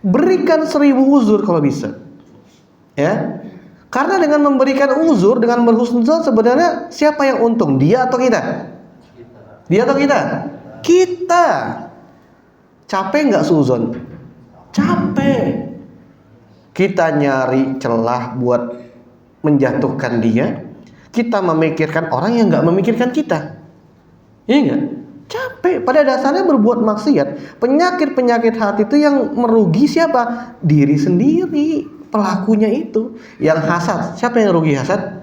berikan 1.000 uzur kalau bisa, ya. Karena dengan memberikan uzur, dengan berhusnuzon, sebenarnya siapa yang untung? Dia atau kita? Dia atau kita? Kita. Capek nggak suzon? Capek. Kita nyari celah buat menjatuhkan dia. Kita memikirkan orang yang nggak memikirkan kita. Iya nggak? Capek. Pada dasarnya berbuat maksiat. Penyakit-penyakit hati itu yang merugi siapa? Diri sendiri. Pelakunya itu. Yang hasad. Siapa yang rugi hasad?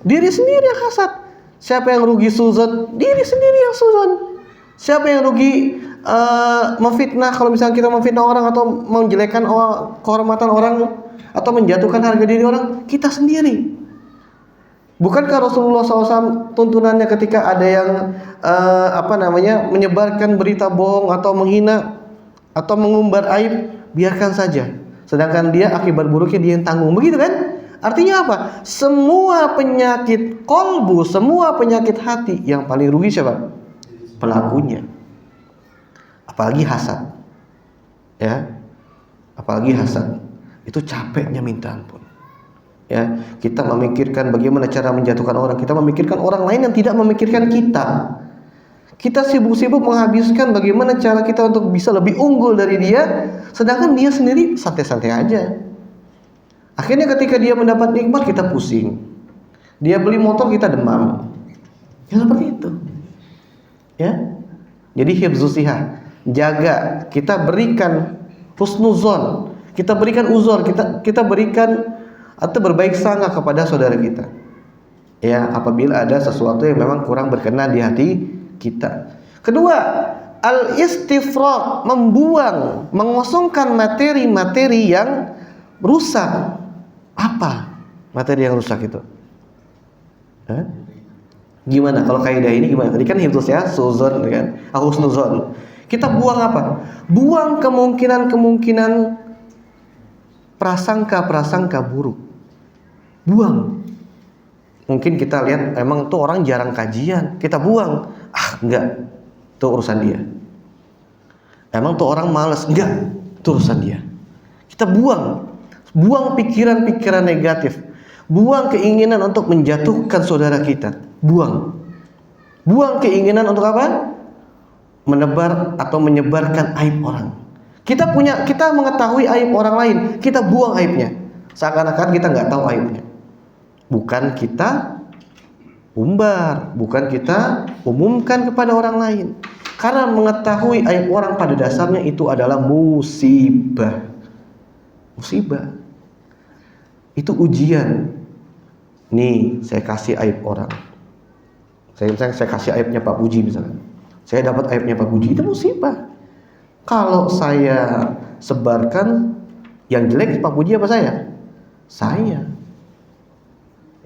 Diri sendiri yang hasad. Siapa yang rugi suzon? Diri sendiri yang suzon. Siapa yang rugi memfitnah? Kalau misalnya kita memfitnah orang atau menjelekkan kehormatan orang atau menjatuhkan harga diri orang, kita sendiri. Bukankah Rasulullah SAW tuntunannya ketika ada yang menyebarkan berita bohong atau menghina atau mengumbar aib, biarkan saja. Sedangkan dia akibat buruknya dia yang tanggung, begitu kan? Artinya apa? Semua penyakit kolbu, semua penyakit hati, yang paling rugi siapa? Pelakunya. Apalagi hasad. Ya. Apalagi hasad. Itu capeknya minta ampun. Ya, kita memikirkan bagaimana cara menjatuhkan orang, kita memikirkan orang lain yang tidak memikirkan kita. Kita sibuk-sibuk menghabiskan bagaimana cara kita untuk bisa lebih unggul dari dia, sedangkan dia sendiri santai-santai aja. Akhirnya ketika dia mendapat nikmat, kita pusing. Dia beli motor, kita demam. Ya seperti itu. Ya. Jadi hifdzusiha, jaga, kita berikan husnuzon, kita berikan uzur, kita berikan atau berbaik sangka kepada saudara kita. Ya, apabila ada sesuatu yang memang kurang berkenan di hati kita. Kedua, al-istifraq, membuang, mengosongkan materi-materi yang rusak. Apa materi yang rusak itu? Gimana kalau kaidah ini gimana? Tadi kan hifdzus ya, suzon kan, husnuzon. Kita buang apa? Buang kemungkinan-kemungkinan prasangka-prasangka buruk. Buang. Mungkin kita lihat emang tuh orang jarang kajian, kita buang. Enggak, itu urusan dia. Emang tuh orang malas, enggak, itu urusan dia. Kita buang pikiran-pikiran negatif, buang keinginan untuk menjatuhkan saudara kita, buang keinginan untuk apa? Menebar atau menyebarkan aib orang. Kita mengetahui aib orang lain, kita buang aibnya, seakan-akan kita nggak tahu aibnya. Bukan kita umbar, bukan kita umumkan kepada orang lain. Karena mengetahui aib orang pada dasarnya itu adalah musibah. Itu ujian. Nih, saya kasih aib orang. Saya kasih aibnya Pak Puji misalnya. Saya dapat aibnya Pak Puji, itu musibah. Kalau saya sebarkan yang jelek Pak Puji apa saya? Saya.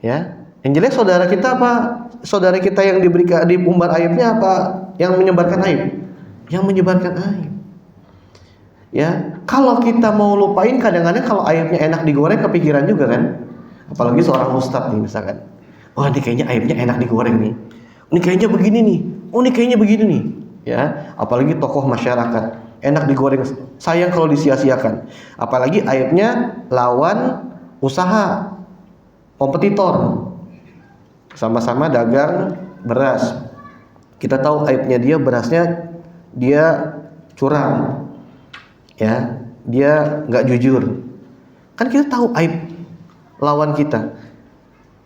Ya, yang jelek saudara kita apa? Saudara kita yang diumbar aibnya apa? Yang menyebarkan aib? Yang menyebarkan aib. Ya, kalau kita mau lupain, kadang-kadang kalau aibnya enak digoreng kepikiran juga kan? Apalagi seorang ustadz nih misalkan. Wah, ini kayaknya aibnya enak digoreng nih. Ini kayaknya begini nih. Oh, ini kayaknya begini nih. Ya, apalagi tokoh masyarakat, enak digoreng, sayang kalau disia-siakan. Apalagi aibnya lawan usaha, kompetitor, sama-sama dagang beras. Kita tahu aibnya dia, berasnya dia curang, ya, dia nggak jujur. Kan kita tahu aib lawan kita.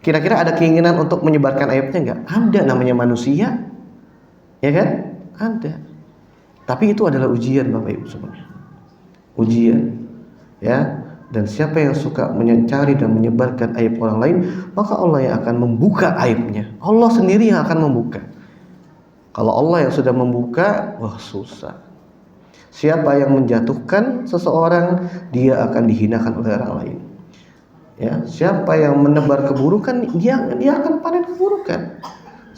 Kira-kira ada keinginan untuk menyebarkan aibnya nggak? Ada, namanya manusia, ya kan? Ada. Tapi itu adalah ujian Bapak Ibu semuanya. Ujian, ya. Dan siapa yang suka mencari dan menyebarkan aib orang lain, maka Allah yang akan membuka aibnya. Allah sendiri yang akan membuka. Kalau Allah yang sudah membuka, wah susah. Siapa yang menjatuhkan seseorang, dia akan dihinakan oleh orang lain. Ya, siapa yang menebar keburukan, dia akan panen keburukan.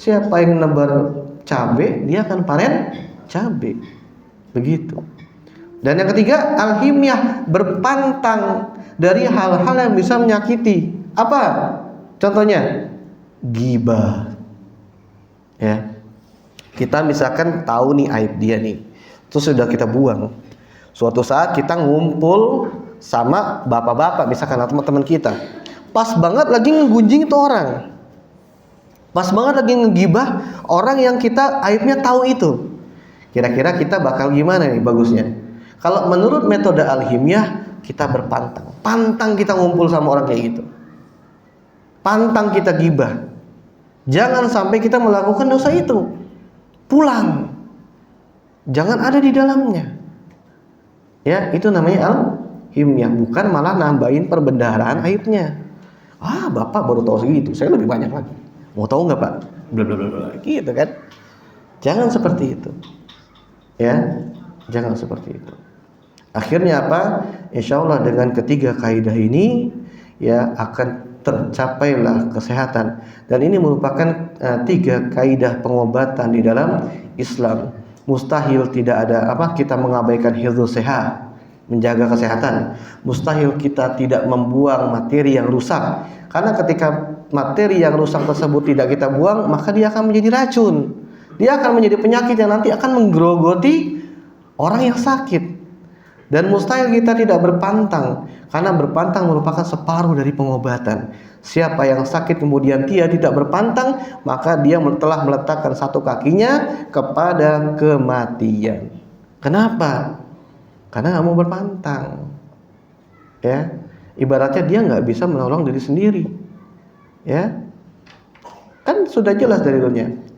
Siapa yang menebar cabe, dia akan panen cabe. Begitu. Dan yang ketiga, al-himyah, berpantang dari hal-hal yang bisa menyakiti. Apa? Contohnya, ghibah. Ya. Kita misalkan tahu nih aib dia nih, terus sudah kita buang. Suatu saat kita ngumpul sama bapak-bapak misalkan atau teman-teman kita. Pas banget lagi ngegunjing itu orang. Pas banget lagi ngegibah orang yang kita aibnya tahu itu. Kira-kira kita bakal gimana nih bagusnya? Kalau menurut metode al-himyah, kita berpantang. Pantang kita ngumpul sama orang kayak gitu. Pantang kita gibah. Jangan sampai kita melakukan dosa itu. Pulang. Jangan ada di dalamnya. Ya, itu namanya al-himyah. Bukan malah nambahin perbendaharaan aibnya. Ah, Bapak baru tahu segitu, saya lebih banyak lagi. Mau tahu nggak Pak? Blablabla. Gitu kan. Jangan seperti itu. Ya, jangan seperti itu. Akhirnya apa? Insya Allah dengan ketiga kaidah ini ya akan tercapailah kesehatan. Dan ini merupakan tiga kaidah pengobatan di dalam Islam. Mustahil tidak ada apa kita mengabaikan hifdzus sehat. menjaga kesehatan. Mustahil kita tidak membuang materi yang rusak. Karena ketika materi yang rusak tersebut tidak kita buang, maka dia akan menjadi racun. Dia akan menjadi penyakit yang nanti akan menggerogoti orang yang sakit. Dan mustahil kita tidak berpantang, karena berpantang merupakan separuh dari pengobatan. Siapa yang sakit kemudian dia tidak berpantang, maka dia telah meletakkan satu kakinya kepada kematian. Kenapa? Karena nggak mau berpantang. Ya, ibaratnya dia nggak bisa menolong diri sendiri. Ya, kan sudah jelas dalilnya.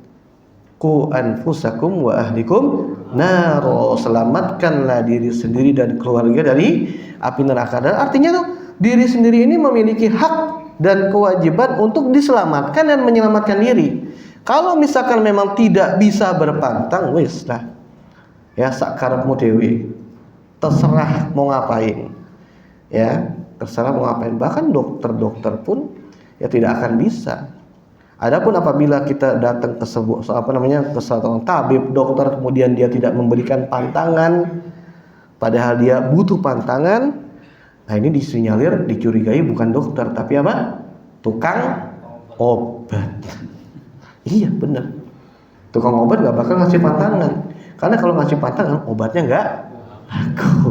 Qu anfusakum wa ahlikum naro, selamatkanlah diri sendiri dan keluarga dari api neraka. Dan artinya tuh diri sendiri ini memiliki hak dan kewajiban untuk diselamatkan dan menyelamatkan diri. Kalau misalkan memang tidak bisa berpantang, wis lah ya, sakarepmu dewe, terserah mau ngapain ya, terserah mau ngapain. Bahkan dokter-dokter pun ya tidak akan bisa. Adapun apabila kita datang ke ke seorang tabib, dokter, kemudian dia tidak memberikan pantangan, padahal dia butuh pantangan, nah ini disinyalir, dicurigai bukan dokter, tapi apa? Tukang obat. Iya benar. Tukang obat gak bakal ngasih pantangan, karena kalau ngasih pantangan obatnya nggak laku.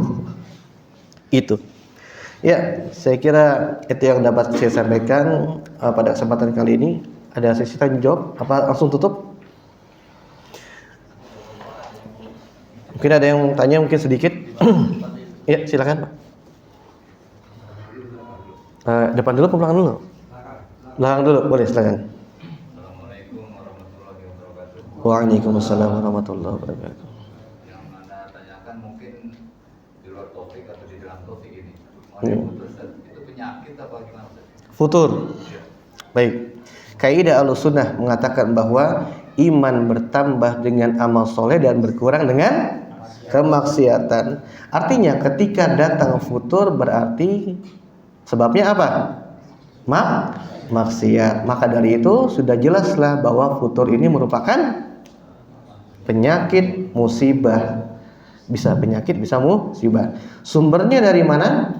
Itu. Ya, saya kira itu yang dapat saya sampaikan pada kesempatan kali ini. Ada sesi tanya jawab? Apa langsung tutup? Mungkin ada yang tanya, mungkin sedikit. Ya, silakan Pak. Depan dulu, ke belakang dulu? Belakang dulu, boleh, silakan. Assalamualaikum warahmatullahi wabarakatuh. Waalaikumsalam warahmatullahi wabarakatuh. Yang Anda tanyakan mungkin di luar topik atau di dalam topik ini. Itu penyakit apa gimana? Futur. Baik. Kaidah Ahlussunnah mengatakan bahwa iman bertambah dengan amal soleh dan berkurang dengan kemaksiatan. Artinya ketika datang futur berarti sebabnya apa? Maksiat. Maka dari itu sudah jelaslah bahwa futur ini merupakan penyakit, musibah. Bisa penyakit, bisa musibah. Sumbernya dari mana?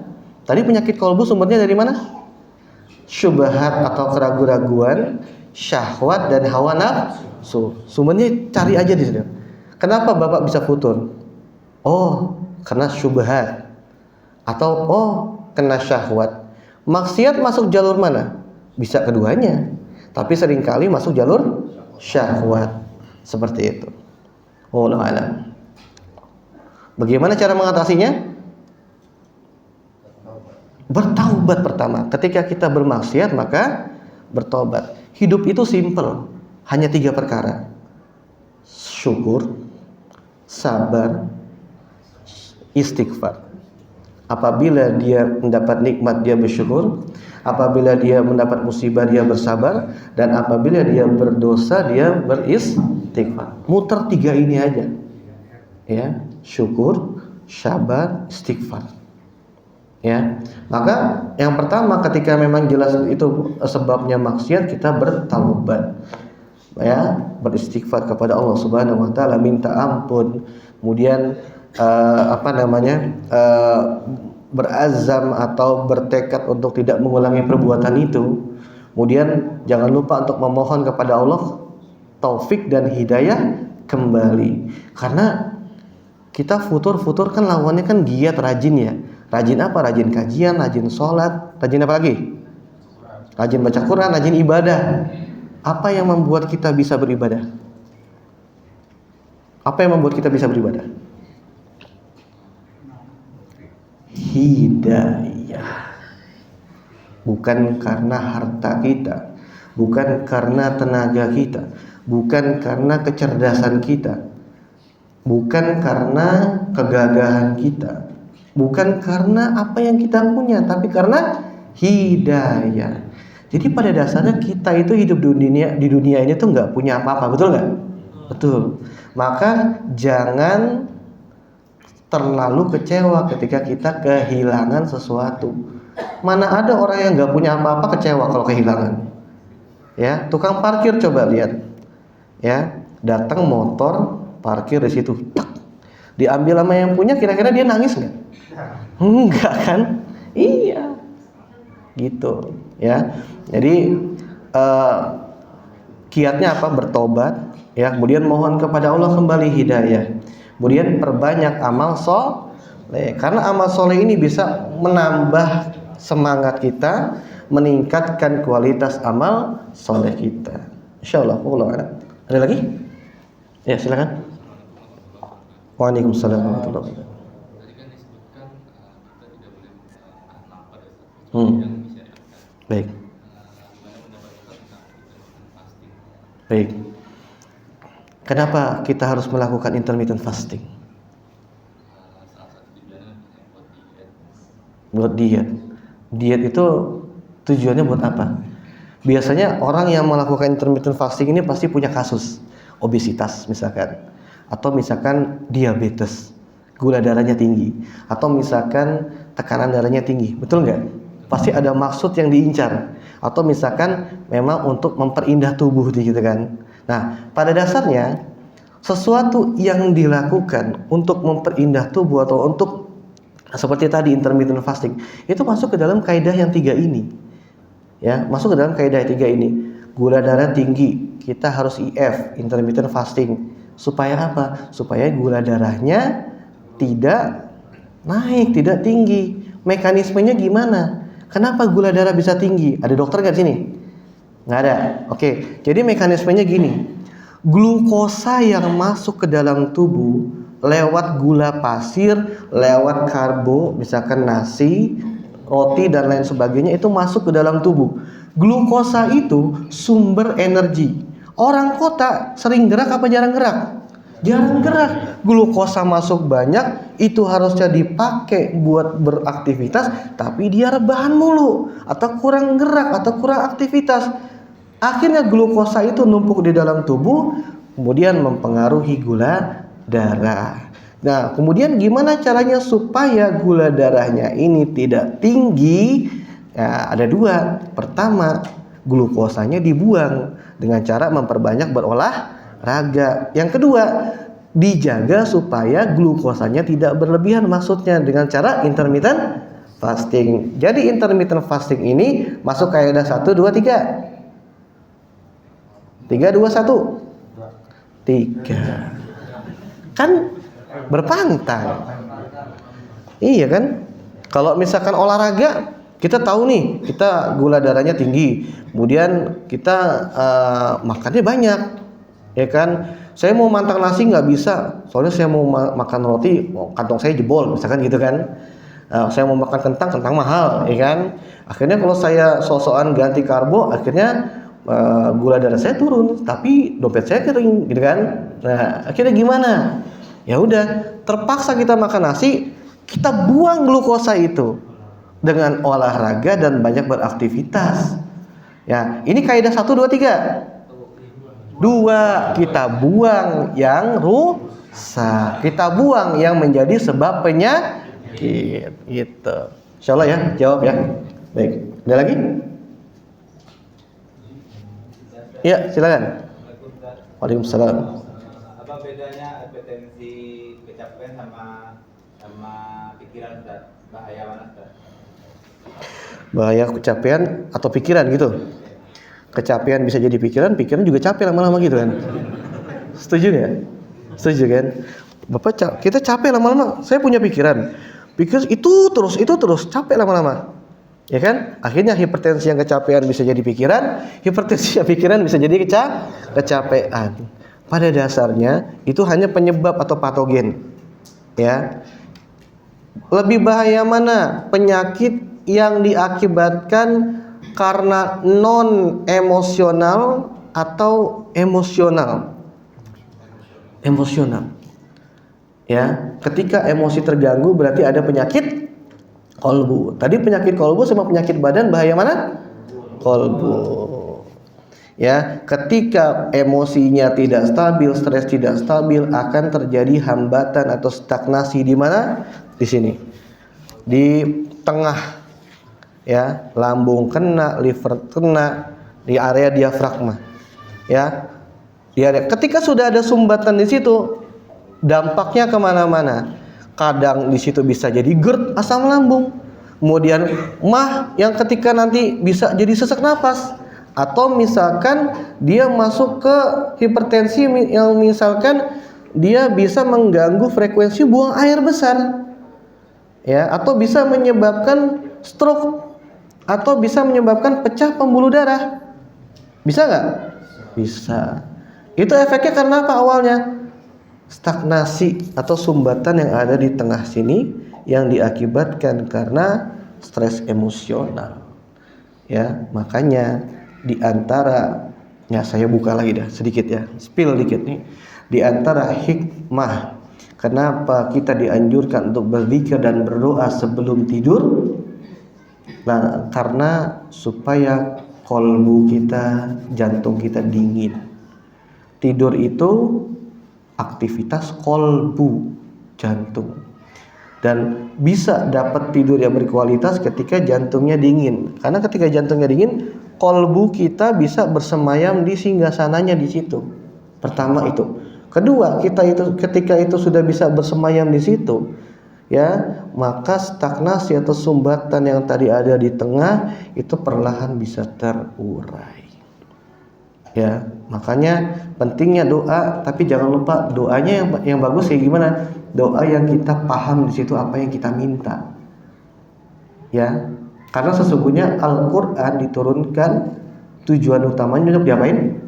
Tadi penyakit kolbu sumbernya dari mana? Syubhat atau keraguan-raguan, syahwat dan hawa nafsu. Sumbernya cari aja di sini. Kenapa Bapak bisa futur? Oh, karena syubhat. Atau kena syahwat. Maksiat masuk jalur mana? Bisa keduanya. Tapi seringkali masuk jalur syahwat. Seperti itu. Wallahu a'lam. Bagaimana cara mengatasinya? Bertaubat pertama. Ketika kita bermaksiat maka bertobat. Hidup itu simple, hanya 3 perkara: syukur, sabar, istighfar. Apabila dia mendapat nikmat dia bersyukur, apabila dia mendapat musibah dia bersabar, dan apabila dia berdosa dia beristighfar. Muter 3 ini aja. Ya, syukur, sabar, istighfar. Ya, maka yang pertama ketika memang jelas itu sebabnya maksiat, kita bertaubat, ya, beristighfar kepada Allah Subhanahu Wa Taala, minta ampun, kemudian berazam atau bertekad untuk tidak mengulangi perbuatan itu. Kemudian jangan lupa untuk memohon kepada Allah taufik dan hidayah kembali, karena kita futur kan lawannya kan giat, rajin ya. Rajin apa? Rajin kajian, rajin sholat, rajin apa lagi? Rajin baca Quran, rajin ibadah. Apa yang membuat kita bisa beribadah? Apa yang membuat kita bisa beribadah? Hidayah. Bukan karena harta kita, bukan karena tenaga kita, bukan karena kecerdasan kita, bukan karena kegagahan kita, bukan karena apa yang kita punya, tapi karena hidayah. Jadi pada dasarnya kita itu hidup di dunia ini tuh nggak punya apa-apa, betul nggak? Betul. Maka jangan terlalu kecewa ketika kita kehilangan sesuatu. Mana ada orang yang nggak punya apa-apa kecewa kalau kehilangan? Ya, tukang parkir coba lihat. Ya, datang motor parkir di situ, diambil sama yang punya, kira-kira dia nangis nggak? Enggak kan? Iya. Gitu ya. Jadi kiatnya apa? Bertobat ya, kemudian mohon kepada Allah kembali hidayah. Kemudian perbanyak amal soleh, karena amal soleh ini bisa menambah semangat kita, meningkatkan kualitas amal soleh kita. Insyaallah. Ada lagi? Ya, silakan. Waalaikumsalam warahmatullahi wabarakatuh. Tadi kan disebutkan kita tidak boleh anak pada saat Hmm. yang disyariatkan. Baik. Gimana pendapat Ustaz tentang intermittent fasting? Baik. Kenapa kita harus melakukan intermittent fasting? Salah satu tujuannya yang buat diet. Buat diet. Diet itu tujuannya buat apa? Biasanya orang yang melakukan intermittent fasting ini pasti punya kasus obesitas misalkan, atau misalkan diabetes, gula darahnya tinggi, atau misalkan tekanan darahnya tinggi, betul nggak? Pasti ada maksud yang diincar, atau misalkan memang untuk memperindah tubuh gitu kan. Nah, pada dasarnya sesuatu yang dilakukan untuk memperindah tubuh atau untuk seperti tadi intermittent fasting itu masuk ke dalam kaidah yang tiga ini. Ya, masuk ke dalam kaidah tiga ini. Gula darah tinggi, kita harus IF, intermittent fasting. Supaya apa? Supaya gula darahnya tidak naik, tidak tinggi. Mekanismenya gimana? Kenapa gula darah bisa tinggi? Ada dokter nggak di sini? Nggak ada. Oke, jadi mekanismenya gini. Glukosa yang masuk ke dalam tubuh lewat gula pasir, lewat karbo, misalkan nasi, roti dan lain sebagainya, itu masuk ke dalam tubuh. Glukosa itu sumber energi. Orang kota sering gerak apa jarang gerak? Jarang gerak. Glukosa masuk banyak, itu harusnya dipakai buat beraktivitas, tapi dia rebahan mulu, atau kurang gerak, atau kurang aktivitas. Akhirnya glukosa itu numpuk di dalam tubuh, kemudian mempengaruhi gula darah. Nah, kemudian gimana caranya supaya gula darahnya ini tidak tinggi? Ya, ada dua. Pertama, glukosanya dibuang dengan cara memperbanyak berolahraga. Yang kedua, dijaga supaya glukosanya tidak berlebihan, maksudnya dengan cara intermittent fasting. Jadi intermittent fasting ini masuk kaidah 1 2 3. 3 2 1. 3. Kan berpantang. Iya kan? Kalau misalkan olahraga, kita tahu nih, kita gula darahnya tinggi, kemudian kita makannya banyak, ya kan? Saya mau mantang nasi nggak bisa, soalnya saya mau makan roti, kantong saya jebol, misalkan gitu kan? Saya mau makan kentang mahal, ya kan? Akhirnya kalau saya sok-sokan ganti karbo, akhirnya gula darah saya turun, tapi dompet saya kering, gitu kan? Nah, akhirnya gimana? Ya udah, terpaksa kita makan nasi, kita buang glukosa itu dengan olahraga dan banyak beraktivitas. Ya, ini kaidah 1 2 3. 2, kita buang yang rusak. Kita buang yang menjadi sebab penyakit. Gitu. Insyaallah ya, jawab ya. Baik. Ada lagi? Ya, silakan. Waalaikumsalam. Apa bedanya hipertensi kecapean sama pikiran, Ustaz? Bahaya mana, Ustaz? Bahaya kecapean atau pikiran gitu. Kecapean bisa jadi pikiran, pikiran juga capek lama-lama gitu kan. Setuju nggak? Setuju kan? Bapak kita capek lama-lama. Saya punya pikiran. Pikir itu terus capek lama-lama. Ya kan? Akhirnya hipertensi yang kecapean bisa jadi pikiran, hipertensi yang pikiran bisa jadi kecapean. Pada dasarnya itu hanya penyebab atau patogen. Ya. Lebih bahaya mana? Penyakit yang diakibatkan karena non emosional atau emosional. Emosional. Ya, ketika emosi terganggu berarti ada penyakit kolbu. Tadi penyakit kolbu sama penyakit badan bahaya mana? Kolbu. Ya, ketika emosinya tidak stabil, stres tidak stabil, akan terjadi hambatan atau stagnasi di mana? Di sini. Di tengah. Ya, lambung kena, liver kena, di area diafragma. Ya. Di area. Ketika sudah ada sumbatan di situ, dampaknya kemana-mana. kadang di situ bisa jadi GERD, asam lambung. Kemudian MAH yang ketika nanti bisa jadi sesak napas, atau misalkan dia masuk ke hipertensi yang misalkan dia bisa mengganggu frekuensi buang air besar, ya, atau bisa menyebabkan stroke, atau bisa menyebabkan pecah pembuluh darah. Bisa nggak? Bisa. Itu efeknya karena apa awalnya? Stagnasi atau sumbatan yang ada di tengah sini yang diakibatkan karena stres emosional. Ya, makanya di antara, ya saya buka lagi dah sedikit ya, spill dikit nih. Di antara hikmah kenapa kita dianjurkan untuk berzikir dan berdoa sebelum tidur, nah, karena supaya kolbu kita, jantung kita dingin. Tidur itu aktivitas kolbu, jantung, dan bisa dapat tidur yang berkualitas ketika jantungnya dingin. Karena ketika jantungnya dingin, kolbu kita bisa bersemayam di singgasananya di situ. Pertama itu. Kedua, ketika itu sudah bisa bersemayam di situ, ya, maka stagnasi atau sumbatan yang tadi ada di tengah itu perlahan bisa terurai. Ya, makanya pentingnya doa, tapi jangan lupa doanya yang bagus kayak gimana? Doa yang kita paham di situ apa yang kita minta. Ya, karena sesungguhnya Al-Qur'an diturunkan tujuan utamanya untuk diapain?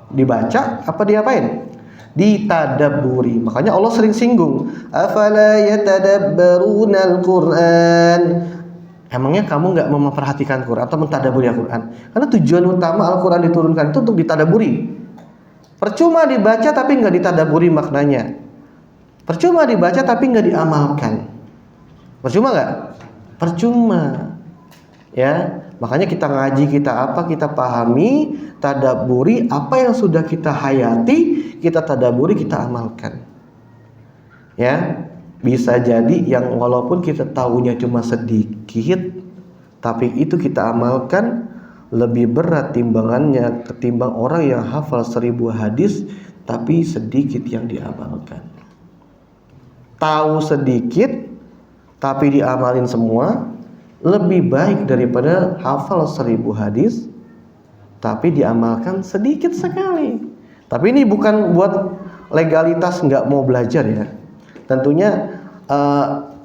Dibaca apa diapain? Ditadaburi. Makanya Allah sering singgung, afala yatadabbarunal Qur'an. Emangnya kamu nggak memperhatikan Quran atau mentadaburi Al-Quran? Karena tujuan utama Al-Quran diturunkan itu untuk ditadaburi. Percuma dibaca tapi nggak ditadaburi maknanya. Percuma dibaca tapi nggak diamalkan. Percuma nggak? Percuma. Ya, makanya kita ngaji, kita pahami, tadaburi apa yang sudah kita hayati, kita tadaburi, kita amalkan. Ya. Bisa jadi yang walaupun kita tahunya cuma sedikit, tapi itu kita amalkan lebih berat timbangannya ketimbang orang yang hafal 1000 hadis tapi sedikit yang diamalkan. Tahu sedikit tapi diamalin semua lebih baik daripada hafal 1000 hadis tapi diamalkan sedikit sekali. Tapi ini bukan buat legalitas nggak mau belajar ya. Tentunya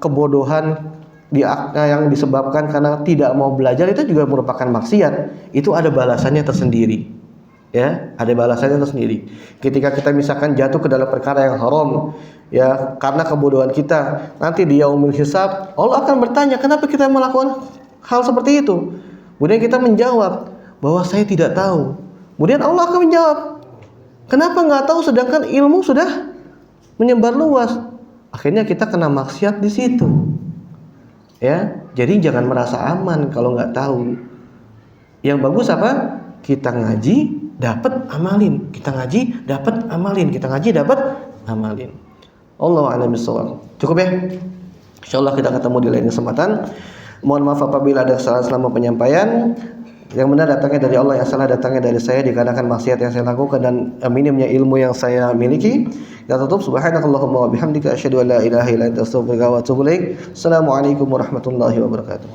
kebodohan yang disebabkan karena tidak mau belajar itu juga merupakan maksiat. Itu ada balasannya tersendiri. Ya, ada balasannya tersendiri. Ketika kita misalkan jatuh ke dalam perkara yang haram, ya, karena kebodohan kita, nanti di yaumul hisab Allah akan bertanya, kenapa kita melakukan hal seperti itu? Kemudian kita menjawab bahwa saya tidak tahu. Kemudian Allah akan menjawab, kenapa nggak tahu sedangkan ilmu sudah menyebar luas? Akhirnya kita kena maksiat di situ. Ya, jadi jangan merasa aman kalau nggak tahu. Yang bagus apa? Kita ngaji, dapat amalin. Kita ngaji, dapat amalin. Kita ngaji, dapat amalin. Allahu a'lam bishawab. Cukup ya? Insyaallah kita ketemu di lain kesempatan. Mohon maaf apabila ada kesalahan selama penyampaian. Yang benar datangnya dari Allah, yang salah datangnya dari saya dikarenakan maksiat yang saya lakukan dan minimnya ilmu yang saya miliki. Dan tutup, subhanakallahumma wa bihamdika asyhadu an la ilaha illa anta astaghfiruka wa atubu ilaik. Assalamualaikum warahmatullahi wabarakatuh.